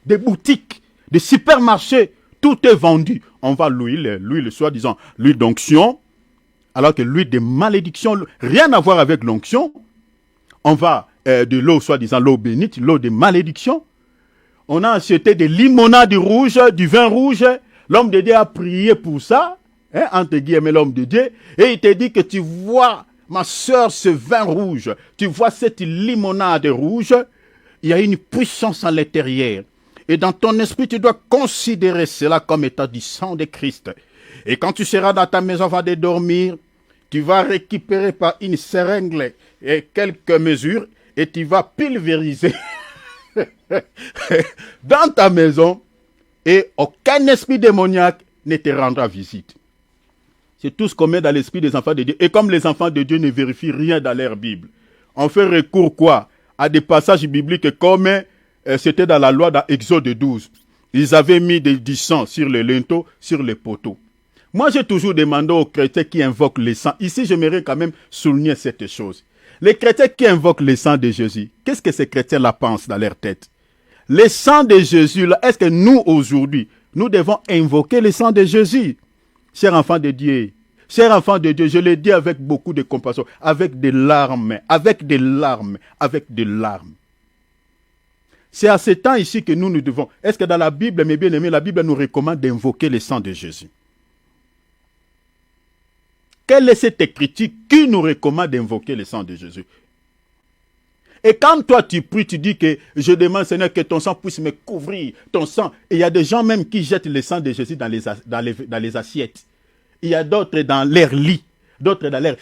des supermarchés. Tout est vendu. On va l'huile, soi-disant, l'huile d'onction, alors que l'huile de malédiction, rien à voir avec l'onction. On va de l'eau, soi-disant, l'eau bénite, l'eau de malédiction. On a acheté des limonades rouges, du vin rouge. L'homme de Dieu a prié pour ça, entre guillemets, l'homme de Dieu. Et il te dit que tu vois, ma soeur, ce vin rouge, tu vois cette limonade rouge, il y a une puissance à l'intérieur. Et dans ton esprit, tu dois considérer cela comme étant du sang de Christ. Et quand tu seras dans ta maison avant de dormir, tu vas récupérer par une seringue et quelques mesures et tu vas pulvériser dans ta maison et aucun esprit démoniaque ne te rendra visite. C'est tout ce qu'on met dans l'esprit des enfants de Dieu. Et comme les enfants de Dieu ne vérifient rien dans leur Bible, on fait recours quoi? À des passages bibliques comme c'était dans la loi dans Exode 12. Ils avaient mis du sang sur les linteaux, sur les poteaux. Moi, j'ai toujours demandé aux chrétiens qui invoquent le sang. Ici, j'aimerais quand même souligner cette chose. Les chrétiens qui invoquent le sang de Jésus, qu'est-ce que ces chrétiens-là pensent dans leur tête? Le sang de Jésus, là, est-ce que nous, aujourd'hui, nous devons invoquer le sang de Jésus? Chers enfants de Dieu, je le dis avec beaucoup de compassion, avec des larmes. C'est à ce temps ici que nous devons. Est-ce que dans la Bible, mes bien-aimés, la Bible nous recommande d'invoquer le sang de Jésus? Quelle est cette écriture qui nous recommande d'invoquer le sang de Jésus? Et quand toi tu pries, tu dis que je demande Seigneur que ton sang puisse me couvrir, ton sang. Et il y a des gens même qui jettent le sang de Jésus dans les assiettes. Il y a d'autres dans leur lit.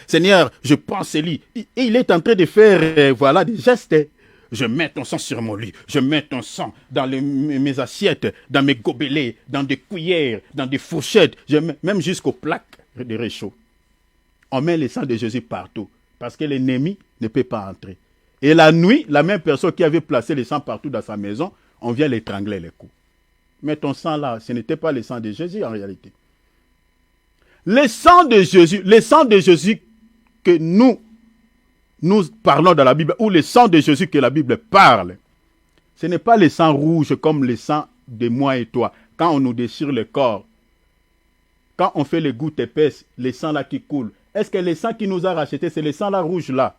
Seigneur, je prends ce lit. Et il est en train de faire des gestes. Je mets ton sang sur mon lit. Je mets ton sang dans mes assiettes, dans mes gobelets, dans des cuillères, dans des fourchettes. Même jusqu'aux plaques de réchaud. On met le sang de Jésus partout. Parce que l'ennemi ne peut pas entrer. Et la nuit, la même personne qui avait placé le sang partout dans sa maison, on vient l'étrangler les coups. Mais ton sang là, ce n'était pas le sang de Jésus en réalité. Le sang de Jésus que nous parlons dans la Bible, ou le sang de Jésus que la Bible parle, ce n'est pas le sang rouge comme le sang de moi et toi. Quand on nous déchire le corps, quand on fait les gouttes épaisses, le sang là qui coule, est-ce que le sang qui nous a rachetés, c'est le sang là rouge là?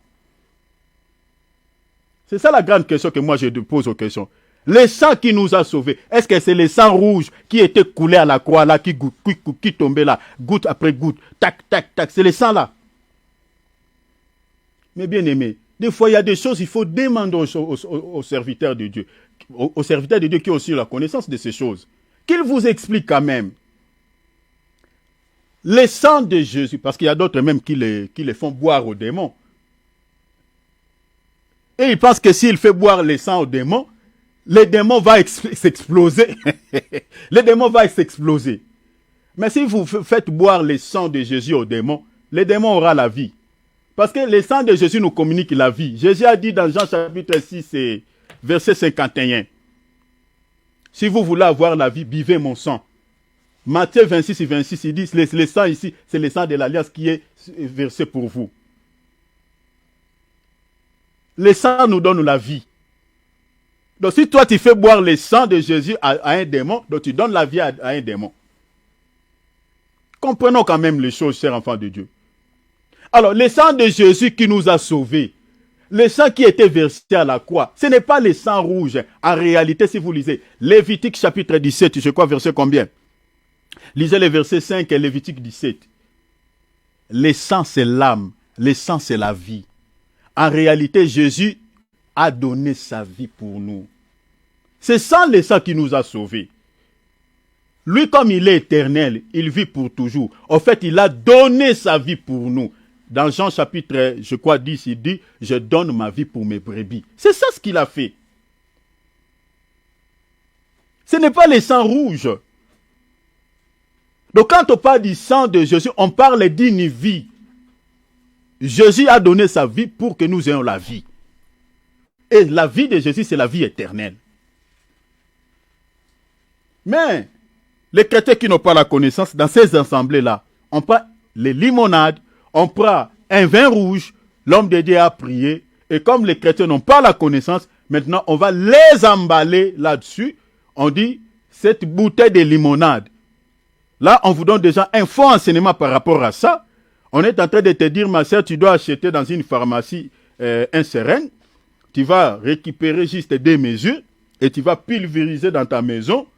C'est ça la grande question que moi je pose aux questions. Le sang qui nous a sauvés, est-ce que c'est le sang rouge qui était coulé à la croix là, qui tombait là, goutte après goutte, tac, tac, tac, c'est le sang là? Mais bien aimé, des fois il y a des choses, il faut demander aux serviteurs de Dieu, aux serviteurs de Dieu qui ont aussi la connaissance de ces choses, qu'il vous explique quand même. Le sang de Jésus, parce qu'il y a d'autres même qui les font boire aux démons. Et ils pensent que s'il fait boire le sang aux démons, les démons vont s'exploser. Les démons vont s'exploser. Mais si vous faites boire le sang de Jésus aux démons, les démons auront la vie. Parce que le sang de Jésus nous communique la vie. Jésus a dit dans Jean chapitre 6, verset 51. Si vous voulez avoir la vie, buvez mon sang. Matthieu 26 et 26, il dit, le sang ici, c'est le sang de l'alliance qui est versé pour vous. Le sang nous donne la vie. Donc si toi tu fais boire le sang de Jésus à un démon, donc tu donnes la vie à un démon. Comprenons quand même les choses, chers enfants de Dieu. Alors, le sang de Jésus qui nous a sauvés, le sang qui était versé à la croix, ce n'est pas le sang rouge. En réalité, si vous lisez Lévitique chapitre 17, je crois verset combien? Lisez le verset 5 et Lévitique 17. Le sang, c'est l'âme. Le sang, c'est la vie. En réalité, Jésus a donné sa vie pour nous. C'est ça le sang qui nous a sauvés. Lui, comme il est éternel, il vit pour toujours. En fait, il a donné sa vie pour nous. Dans Jean chapitre, je crois, 10, il dit, je donne ma vie pour mes brebis. C'est ça ce qu'il a fait. Ce n'est pas le sang rouge. Donc quand on parle du sang de Jésus, on parle d'une vie. Jésus a donné sa vie pour que nous ayons la vie. Et la vie de Jésus, c'est la vie éternelle. Mais les chrétiens qui n'ont pas la connaissance, dans ces assemblées-là, on prend les limonades, on prend un vin rouge, l'homme de Dieu a prié, et comme les chrétiens n'ont pas la connaissance, maintenant on va les emballer là-dessus. On dit, cette bouteille de limonade. Là, on vous donne déjà un faux enseignement par rapport à ça. On est en train de te dire, ma soeur, tu dois acheter dans une pharmacie un seringue. Tu vas récupérer juste 2 mesures et tu vas pulvériser dans ta maison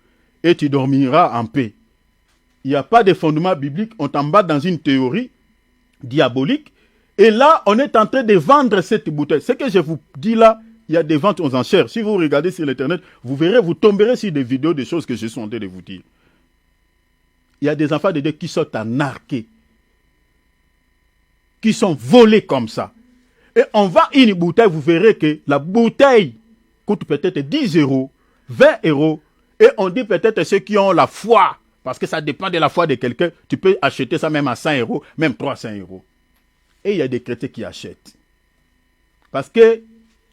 et tu dormiras en paix. Il n'y a pas de fondement biblique. On t'embarque dans une théorie diabolique. Et là, on est en train de vendre cette bouteille. Ce que je vous dis là, il y a des ventes aux enchères. Si vous regardez sur l'internet, vous verrez, vous tomberez sur des vidéos, des choses que je suis en train de vous dire. Il y a des enfants de Dieu qui sont arnaqués, qui sont volés comme ça. Et on vend une bouteille, vous verrez que la bouteille coûte peut-être 10 euros, 20 euros. Et on dit peut-être ceux qui ont la foi, parce que ça dépend de la foi de quelqu'un, tu peux acheter ça même à 100 euros, même 300 euros. Et il y a des chrétiens qui achètent. Parce que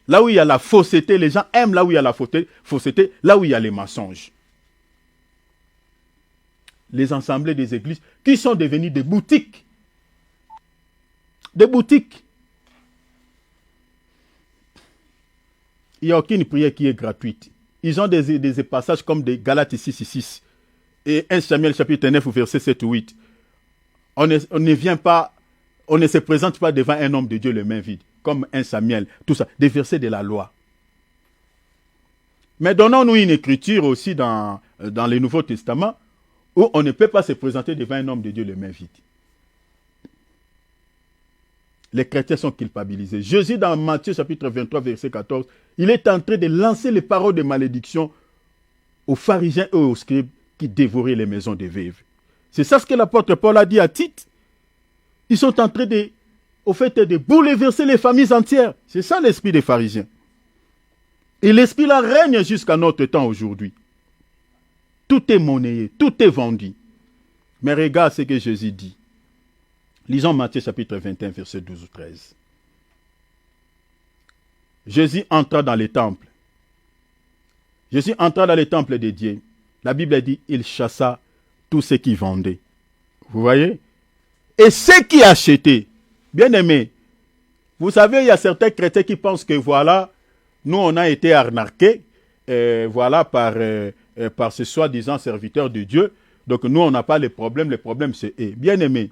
là où il y a la fausseté, les gens aiment là où il y a la fausseté, là où il y a les mensonges. Les assemblées des églises qui sont devenues des boutiques. Des boutiques. Il n'y a aucune prière qui est gratuite. Ils ont des passages comme des Galates 6 et 1 Samuel chapitre 9 verset 7 ou 8. On ne vient pas, on ne se présente pas devant un homme de Dieu les mains vides, comme 1 Samuel, tout ça, des versets de la loi. Mais donnons-nous une écriture aussi dans le Nouveau Testament où on ne peut pas se présenter devant un homme de Dieu les mains vides. Les chrétiens sont culpabilisés. Jésus, dans Matthieu chapitre 23, verset 14, il est en train de lancer les paroles de malédiction aux pharisiens et aux scribes qui dévoraient les maisons des veuves. C'est ça ce que l'apôtre Paul a dit à Tite. Ils sont en train de bouleverser les familles entières. C'est ça l'esprit des pharisiens. Et l'esprit là règne jusqu'à notre temps aujourd'hui. Tout est monnayé, tout est vendu. Mais regarde ce que Jésus dit. Lisons Matthieu chapitre 21, verset 12 ou 13. Jésus entra dans les temples. Jésus entra dans les temples de Dieu. La Bible dit, il chassa tous ceux qui vendaient. Vous voyez? Et ceux qui achetaient, bien aimés, vous savez, il y a certains chrétiens qui pensent que voilà, nous on a été arnaqués, voilà, par ce soi-disant serviteurs de Dieu. Donc nous on n'a pas les problème c'est eux. Bien aimés,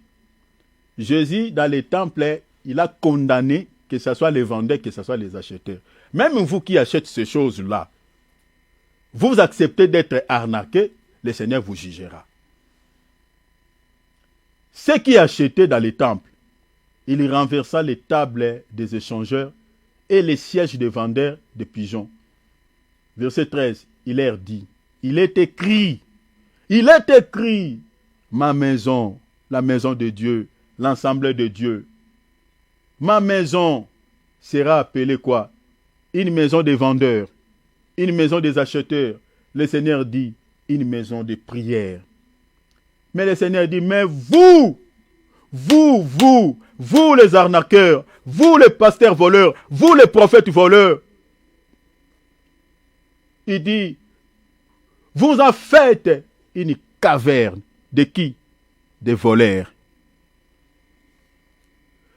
Jésus, dans les temples, il a condamné que ce soit les vendeurs, que ce soit les acheteurs. Même vous qui achetez ces choses-là, vous acceptez d'être arnaqués, le Seigneur vous jugera. Ceux qui achetaient dans les temples, il renversa les tables des échangeurs et les sièges des vendeurs de pigeons. Verset 13, il leur dit, il est écrit, Il est écrit, ma maison, la maison de Dieu, l'ensemble de Dieu. Ma maison sera appelée quoi? Une maison des vendeurs, une maison des acheteurs. Le Seigneur dit, une maison de prière. Mais le Seigneur dit, mais vous les arnaqueurs, vous les pasteurs voleurs, vous les prophètes voleurs. Il dit, vous en faites une caverne. De qui? Des voleurs.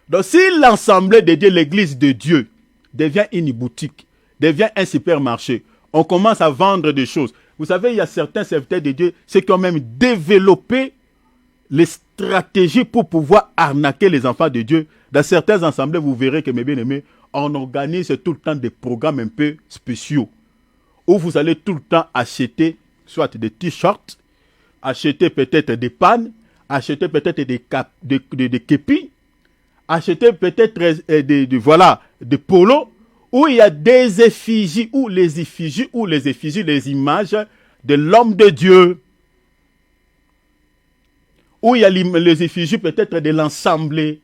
Donc si l'assemblée de Dieu, l'église de Dieu, devient une boutique, devient un supermarché, on commence à vendre des choses. Vous savez, il y a certains serviteurs de Dieu, ceux qui ont même développé les stratégies pour pouvoir arnaquer les enfants de Dieu. Dans certaines assemblées, vous verrez que, mes bien-aimés, on organise tout le temps des programmes un peu spéciaux, où vous allez tout le temps acheter soit des t-shirts, acheter peut-être des pannes, acheter peut-être des képis, acheter peut-être des polos, où il y a des effigies, les images de l'homme de Dieu, où il y a les effigies peut-être de l'assemblée.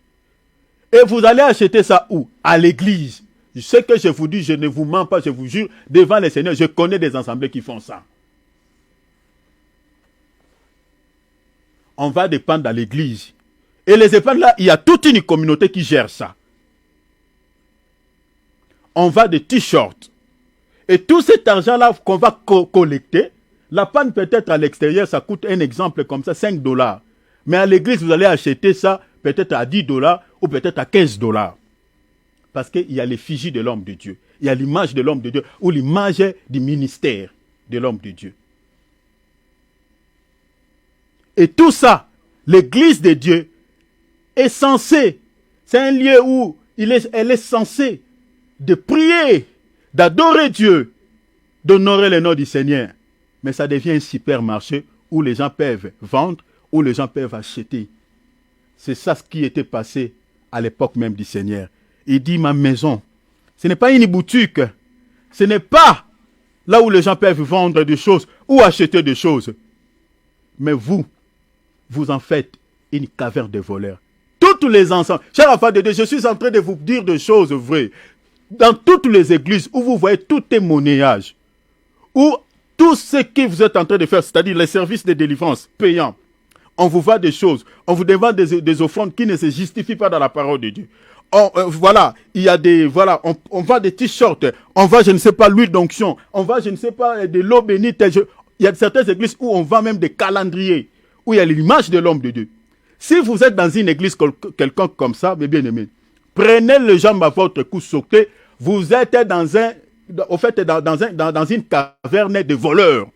Et vous allez acheter ça où? À l'église. Ce que je vous dis, je ne vous mens pas, je vous jure, devant le Seigneur, je connais des assemblées qui font ça. On va dépendre à l'église. Et les épandes là, il y a toute une communauté qui gère ça. On va des t-shirts. Et tout cet argent-là qu'on va collecter, la panne peut-être à l'extérieur, ça coûte un exemple comme ça, $5. Mais à l'église, vous allez acheter ça peut-être à $10 ou peut-être à $15. Parce qu'il y a l'effigie de l'homme de Dieu. Il y a l'image de l'homme de Dieu ou l'image du ministère de l'homme de Dieu. Et tout ça, l'église de Dieu est censée, c'est un lieu où elle est censée de prier, d'adorer Dieu, d'honorer le nom du Seigneur. Mais ça devient un supermarché où les gens peuvent vendre, où les gens peuvent acheter. C'est ça ce qui était passé à l'époque même du Seigneur. Il dit, ma maison, ce n'est pas une boutique, ce n'est pas là où les gens peuvent vendre des choses ou acheter des choses. Mais vous en faites une caverne de voleurs. Toutes les ensembles, chers enfants de Dieu, je suis en train de vous dire des choses vraies. Dans toutes les églises où vous voyez tout est monnayage, où tout ce que vous êtes en train de faire, c'est-à-dire les services de délivrance payants, on vous vend des choses, on vous demande des offrandes qui ne se justifient pas dans la parole de Dieu. Il y a on vend des t-shirts, on vend, je ne sais pas, l'huile d'onction, on vend, je ne sais pas, de l'eau bénite. Il y a certaines églises où on vend même des calendriers, où il y a l'image de l'homme de Dieu. Si vous êtes dans une église quelconque comme ça, mes bien-aimés, prenez le jambe à votre cou, sautez, vous êtes dans une caverne de voleurs.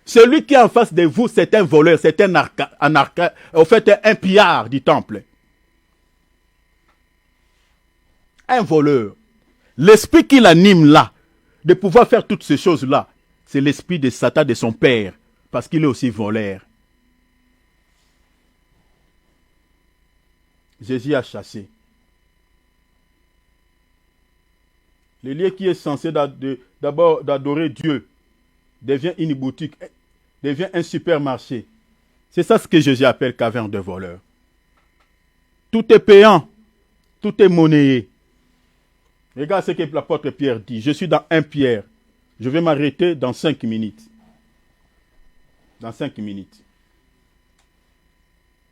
Celui qui est en face de vous, c'est un voleur, c'est un pillard du temple. Un voleur. L'esprit qui l'anime là, de pouvoir faire toutes ces choses-là, c'est l'esprit de Satan, de son père, parce qu'il est aussi voleur. Jésus a chassé. Le lieu qui est censé d'abord d'adorer Dieu devient une boutique, devient un supermarché. C'est ça ce que Jésus appelle caverne de voleurs. Tout est payant, tout est monnayé. Regarde ce que l'apôtre Pierre dit. Je suis dans 1 Pierre. Je vais m'arrêter dans 5 minutes. Dans 5 minutes.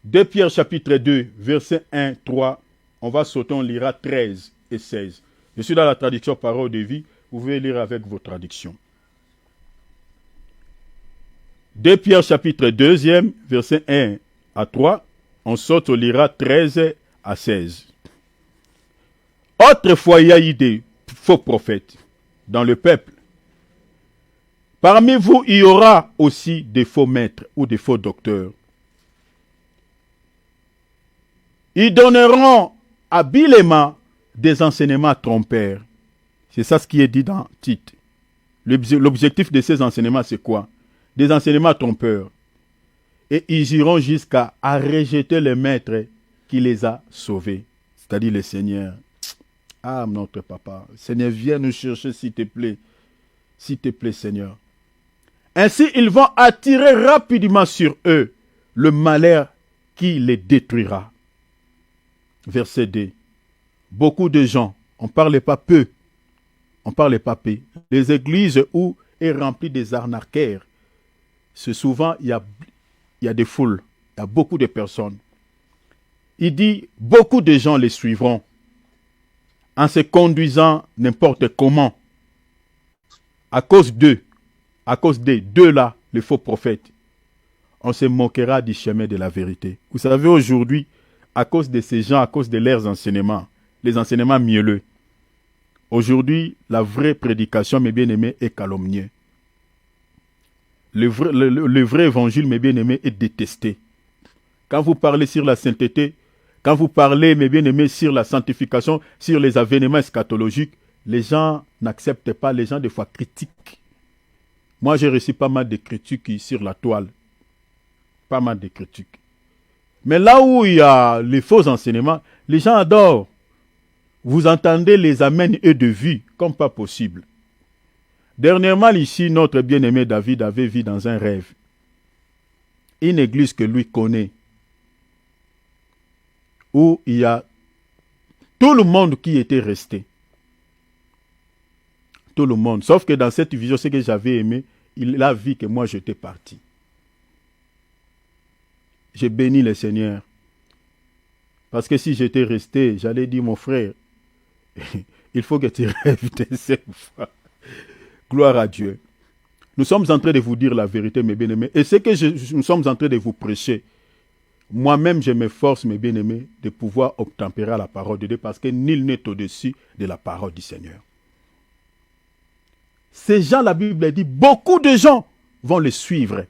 2 Pierre chapitre 2, versets 1, 3. On va sauter, on lira 13 et 16. Je suis dans la traduction parole de vie. Vous pouvez lire avec vos traductions. 2 Pierre chapitre 2, versets 1 à 3. On saute, on lira 13 à 16. Autrefois, il y a eu des faux prophètes dans le peuple. Parmi vous, il y aura aussi des faux maîtres ou des faux docteurs. Ils donneront habilement des enseignements trompeurs. C'est ça ce qui est dit dans Tite. L'objectif de ces enseignements, c'est quoi? Des enseignements trompeurs. Et ils iront jusqu'à rejeter le maître qui les a sauvés, c'est-à-dire le Seigneur. Ah, notre papa, Seigneur, viens nous chercher, s'il te plaît. S'il te plaît, Seigneur. Ainsi, ils vont attirer rapidement sur eux le malheur qui les détruira. Verset 2. Beaucoup de gens, on ne parle pas peu, on ne parle pas peu. Les églises où est remplie des arnaqueurs, c'est souvent, il y a des foules, il y a beaucoup de personnes. Il dit, beaucoup de gens les suivront en se conduisant n'importe comment. À cause d'eux, à cause des deux là, les faux prophètes, on se moquera du chemin de la vérité. Vous savez, aujourd'hui, à cause de ces gens, à cause de leurs enseignements, les enseignements mielleux, aujourd'hui, la vraie prédication, mes bien-aimés, est calomniée. Le vrai évangile, mes bien-aimés, est détesté. Quand vous parlez sur la sainteté, quand vous parlez, mes bien-aimés, sur la sanctification, sur les avènements eschatologiques, les gens n'acceptent pas, les gens des fois critiquent. Moi, j'ai reçu pas mal de critiques sur la toile. Pas mal de critiques. Mais là où il y a les faux enseignements, les gens adorent. Vous entendez les amens et de vie comme pas possible. Dernièrement, ici, notre bien-aimé David avait vu dans un rêve une église que lui connaît, où il y a tout le monde qui était resté. Tout le monde. Sauf que dans cette vision, ce que j'avais aimé, il a vu que moi j'étais parti. J'ai béni le Seigneur. Parce que si j'étais resté, j'allais dire, mon frère, il faut que tu rêves de cette fois. Gloire à Dieu. Nous sommes en train de vous dire la vérité, mes bien-aimés. Et ce que nous sommes en train de vous prêcher, moi-même, je m'efforce, mes bien-aimés, de pouvoir obtempérer à la parole de Dieu, parce que nul n'est au-dessus de la parole du Seigneur. Ces gens, la Bible dit, beaucoup de gens vont les suivre.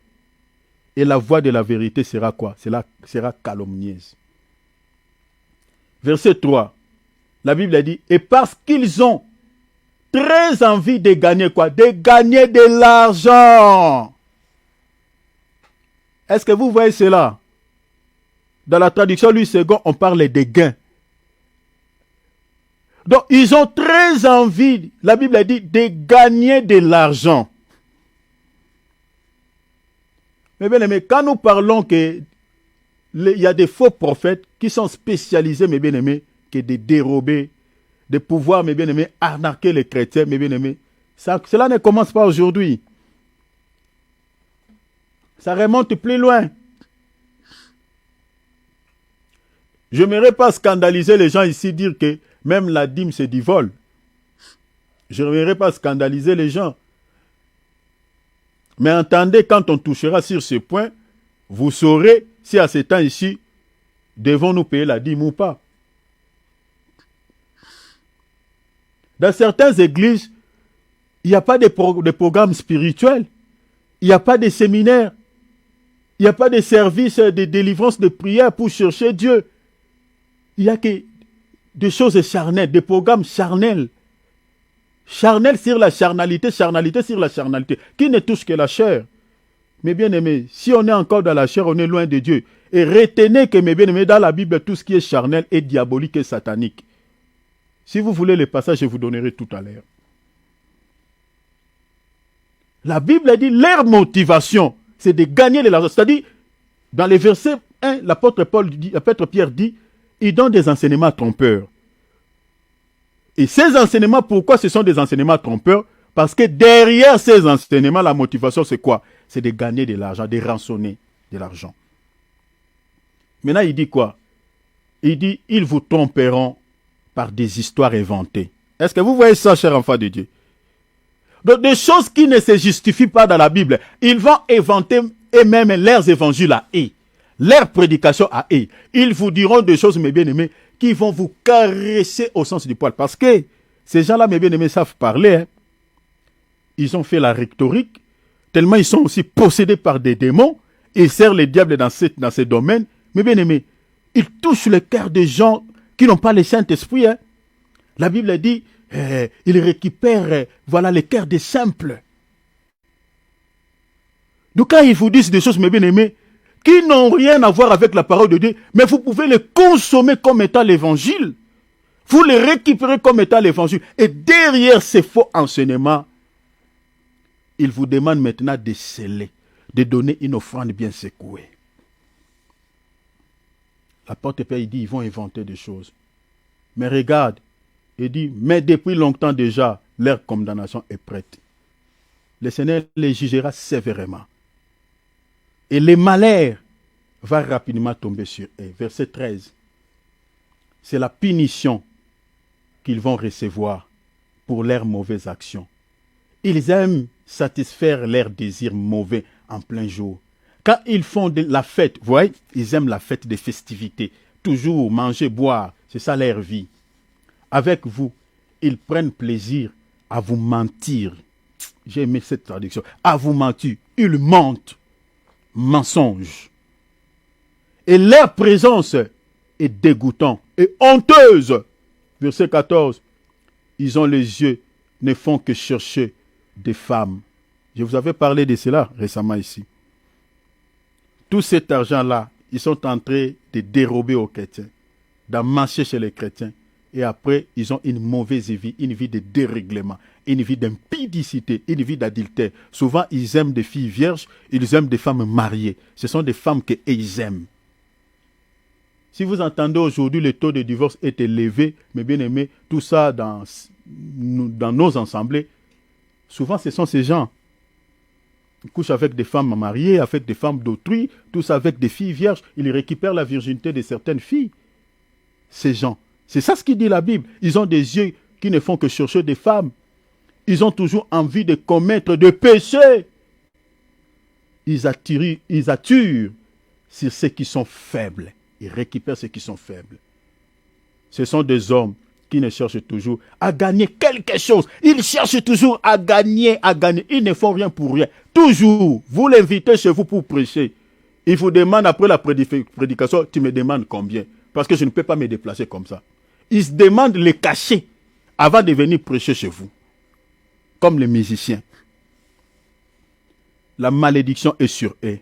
Et la voix de la vérité sera quoi? Sera calomnieuse. Verset 3. La Bible dit, et parce qu'ils ont très envie de gagner quoi? De gagner de l'argent. Est-ce que vous voyez cela? Dans la traduction Louis II, on parle de gains. Donc, ils ont très envie, la Bible dit, de gagner de l'argent. Mais bien aimés, quand nous parlons qu'il y a des faux prophètes qui sont spécialisés, mes bien-aimés, que de dérober, de pouvoir, mes bien-aimés, arnaquer les chrétiens, mes bien-aimés, cela ne commence pas aujourd'hui. Ça remonte plus loin. Je n'aimerais pas scandaliser les gens ici, dire que même la dîme, c'est du vol. Je n'aimerais pas scandaliser les gens. Mais entendez, quand on touchera sur ce point, vous saurez si à ce temps ici, devons-nous payer la dîme ou pas. Dans certaines églises, il n'y a pas de programme spirituel, il n'y a pas de séminaire, il n'y a pas de service de délivrance de prière pour chercher Dieu. Il n'y a que des choses charnelles, des programmes charnels. Charnel sur la charnalité, charnalité sur la charnalité, qui ne touche que la chair. Mes bien-aimés, si on est encore dans la chair, on est loin de Dieu. Et retenez que, mes bien-aimés, dans la Bible, tout ce qui est charnel est diabolique et satanique. Si vous voulez les passages, je vous donnerai tout à l'heure. La Bible dit, leur motivation, c'est de gagner de l'argent. C'est-à-dire, dans les versets 1, l'apôtre Pierre dit, ils donnent des enseignements trompeurs. Et ces enseignements, pourquoi ce sont des enseignements trompeurs? Parce que derrière ces enseignements, la motivation, c'est quoi? C'est de gagner de l'argent, de rançonner de l'argent. Maintenant, il dit quoi? Il dit, ils vous tromperont par des histoires inventées. Est-ce que vous voyez ça, chers enfants de Dieu? Donc, des choses qui ne se justifient pas dans la Bible, ils vont inventer eux-mêmes leurs évangiles à eux, leur prédication à eux. Ils vous diront des choses, mes bien-aimés, qui vont vous caresser au sens du poil. Parce que ces gens-là, mes bien-aimés, savent parler. Hein. Ils ont fait la rhétorique, tellement ils sont aussi possédés par des démons. Ils servent les diables dans ces domaines. Mes bien-aimés, ils touchent le cœur des gens qui n'ont pas le Saint-Esprit. Hein. La Bible dit, ils récupèrent les cœurs des simples. Donc quand ils vous disent des choses, mes bien-aimés, qui n'ont rien à voir avec la parole de Dieu, mais vous pouvez les consommer comme étant l'évangile. Vous les récupérez comme étant l'évangile. Et derrière ces faux enseignements, Il vous demande maintenant de sceller, de donner une offrande bien secouée. L'apôtre Pierre, il dit, ils vont inventer des choses. Mais regarde, il dit, mais depuis longtemps déjà, leur condamnation est prête. Le Seigneur les jugera sévèrement. Et le malheur va rapidement tomber sur eux. Verset 13. C'est la punition qu'ils vont recevoir pour leurs mauvaises actions. Ils aiment satisfaire leurs désirs mauvais en plein jour. Quand ils font la fête, vous voyez, ils aiment la fête des festivités. Toujours manger, boire, c'est ça leur vie. Avec vous, ils prennent plaisir à vous mentir. J'ai aimé cette traduction. À vous mentir. Ils mentent. Mensonge. Et leur présence est dégoûtante et honteuse. Verset 14. Ils ont les yeux, ne font que chercher des femmes. Je vous avais parlé de cela récemment ici. Tout cet argent-là, ils sont en train de dérober aux chrétiens, d'en marcher chez les chrétiens. Et après, ils ont une mauvaise vie, une vie de dérèglement, une vie d'impudicité, une vie d'adultère. Souvent, ils aiment des filles vierges, ils aiment des femmes mariées. Ce sont des femmes qu'ils aiment. Si vous entendez aujourd'hui le taux de divorce est élevé, mais bien aimé, tout ça dans nos assemblées, souvent ce sont ces gens. Ils couchent avec des femmes mariées, avec des femmes d'autrui, tous avec des filles vierges. Ils récupèrent la virginité de certaines filles. Ces gens. C'est ça ce qu'il dit la Bible. Ils ont des yeux qui ne font que chercher des femmes. Ils ont toujours envie de commettre des péchés. Ils attirent sur ceux qui sont faibles. Ils récupèrent ceux qui sont faibles. Ce sont des hommes qui ne cherchent toujours à gagner quelque chose. Ils cherchent toujours à gagner, à gagner. Ils ne font rien pour rien. Toujours, vous l'invitez chez vous pour prêcher. Il vous demande après la prédication, tu me demandes combien? Parce que je ne peux pas me déplacer comme ça. Ils se demandent les cachets avant de venir prêcher chez vous. Comme les musiciens. La malédiction est sur eux.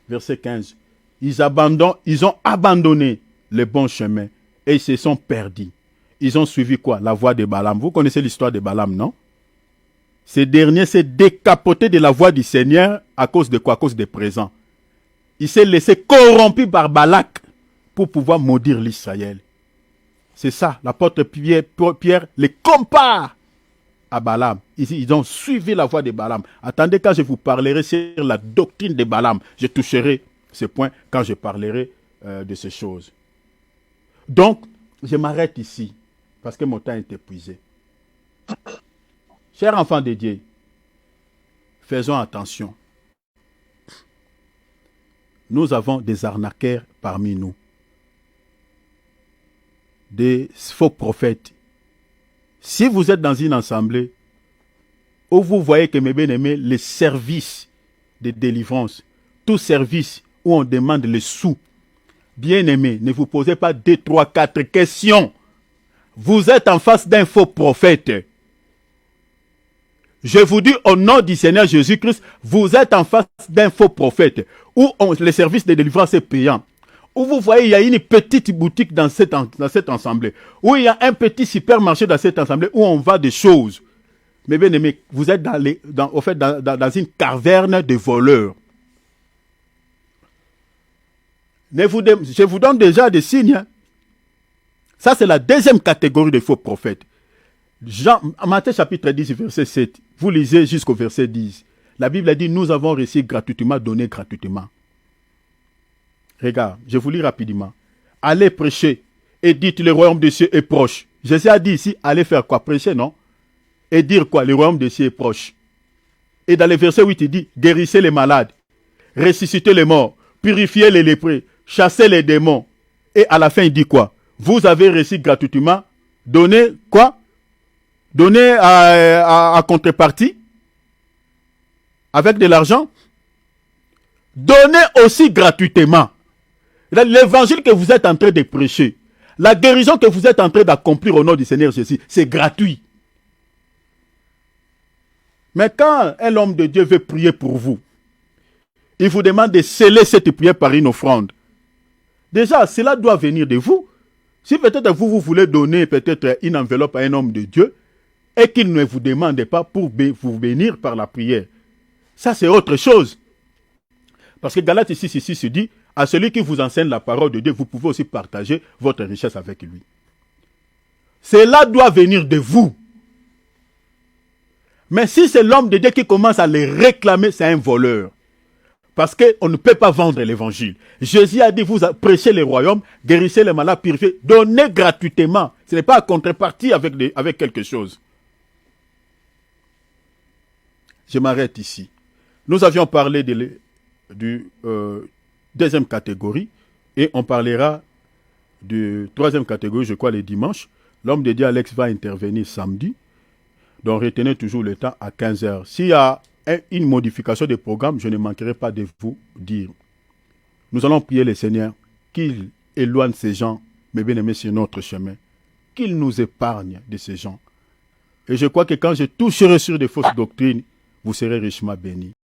Verset 15. Ils ont abandonné le bon chemin et ils se sont perdus. Ils ont suivi quoi? La voie de Balaam. Vous connaissez l'histoire de Balaam, non? Ces derniers s'est décapoté de la voie du Seigneur à cause de quoi? À cause des présents. Il s'est laissé corrompu par Balak pour pouvoir maudire l'Israël. C'est ça, l'apôtre Pierre les compare à Balaam. Ils ont suivi la voie de Balaam. Attendez, quand je vous parlerai sur la doctrine de Balaam, je toucherai ce point quand je parlerai de ces choses. Donc, je m'arrête ici, parce que mon temps est épuisé. Chers enfants de Dieu, faisons attention. Nous avons des arnaqueurs parmi nous. Des faux prophètes. Si vous êtes dans une assemblée où vous voyez que mes bien-aimés, les services de délivrance, tout service où on demande les sous, bien-aimés, ne vous posez pas 2, 3, 4 questions. Vous êtes en face d'un faux prophète. Je vous dis au nom du Seigneur Jésus-Christ, vous êtes en face d'un faux prophète où le service de délivrance est payant. Où vous voyez, il y a une petite boutique dans cette assemblée. Où il y a un petit supermarché dans cette assemblée où on vend des choses. Mais bien aimé, vous êtes dans une caverne de voleurs. Je vous donne déjà des signes. Hein. Ça, c'est la deuxième catégorie de faux prophètes. Matthieu chapitre 10, verset 7. Vous lisez jusqu'au verset 10. La Bible a dit, nous avons reçu gratuitement, donné gratuitement. Regarde, je vous lis rapidement. Allez prêcher et dites le royaume des cieux est proche. Jésus a dit ici, allez faire quoi? Prêcher, non? Et dire quoi? Le royaume des cieux est proche. Et dans le verset 8, il dit, guérissez les malades, ressuscitez les morts, purifiez les lépreux, chassez les démons. Et à la fin, il dit quoi? Vous avez reçu gratuitement, donnez quoi? Donnez à contrepartie, avec de l'argent. Donnez aussi gratuitement. L'évangile que vous êtes en train de prêcher, la guérison que vous êtes en train d'accomplir au nom du Seigneur Jésus, c'est gratuit. Mais quand un homme de Dieu veut prier pour vous, il vous demande de sceller cette prière par une offrande. Déjà, cela doit venir de vous. Si peut-être vous voulez donner peut-être une enveloppe à un homme de Dieu et qu'il ne vous demande pas pour vous bénir par la prière, Ça, c'est autre chose. Parce que Galates ici se dit, à celui qui vous enseigne la parole de Dieu, vous pouvez aussi partager votre richesse avec lui. Cela doit venir de vous. Mais si c'est l'homme de Dieu qui commence à les réclamer, c'est un voleur. Parce qu'on ne peut pas vendre l'évangile. Jésus a dit, vous prêchez les royaumes, guérissez les malades, purifiez, donnez gratuitement. Ce n'est pas à contrepartie avec quelque chose. Je m'arrête ici. Nous avions parlé du deuxième catégorie et on parlera de troisième catégorie, je crois, les dimanches. L'homme de Dieu, Alex, va intervenir samedi. Donc retenez toujours le temps à 15h. S'il y a une modification des programmes, je ne manquerai pas de vous dire. Nous allons prier le Seigneur qu'il éloigne ces gens, mes bien-aimés, sur notre chemin. Qu'il nous épargne de ces gens. Et je crois que quand je toucherai sur des fausses doctrines, vous serez richement bénis.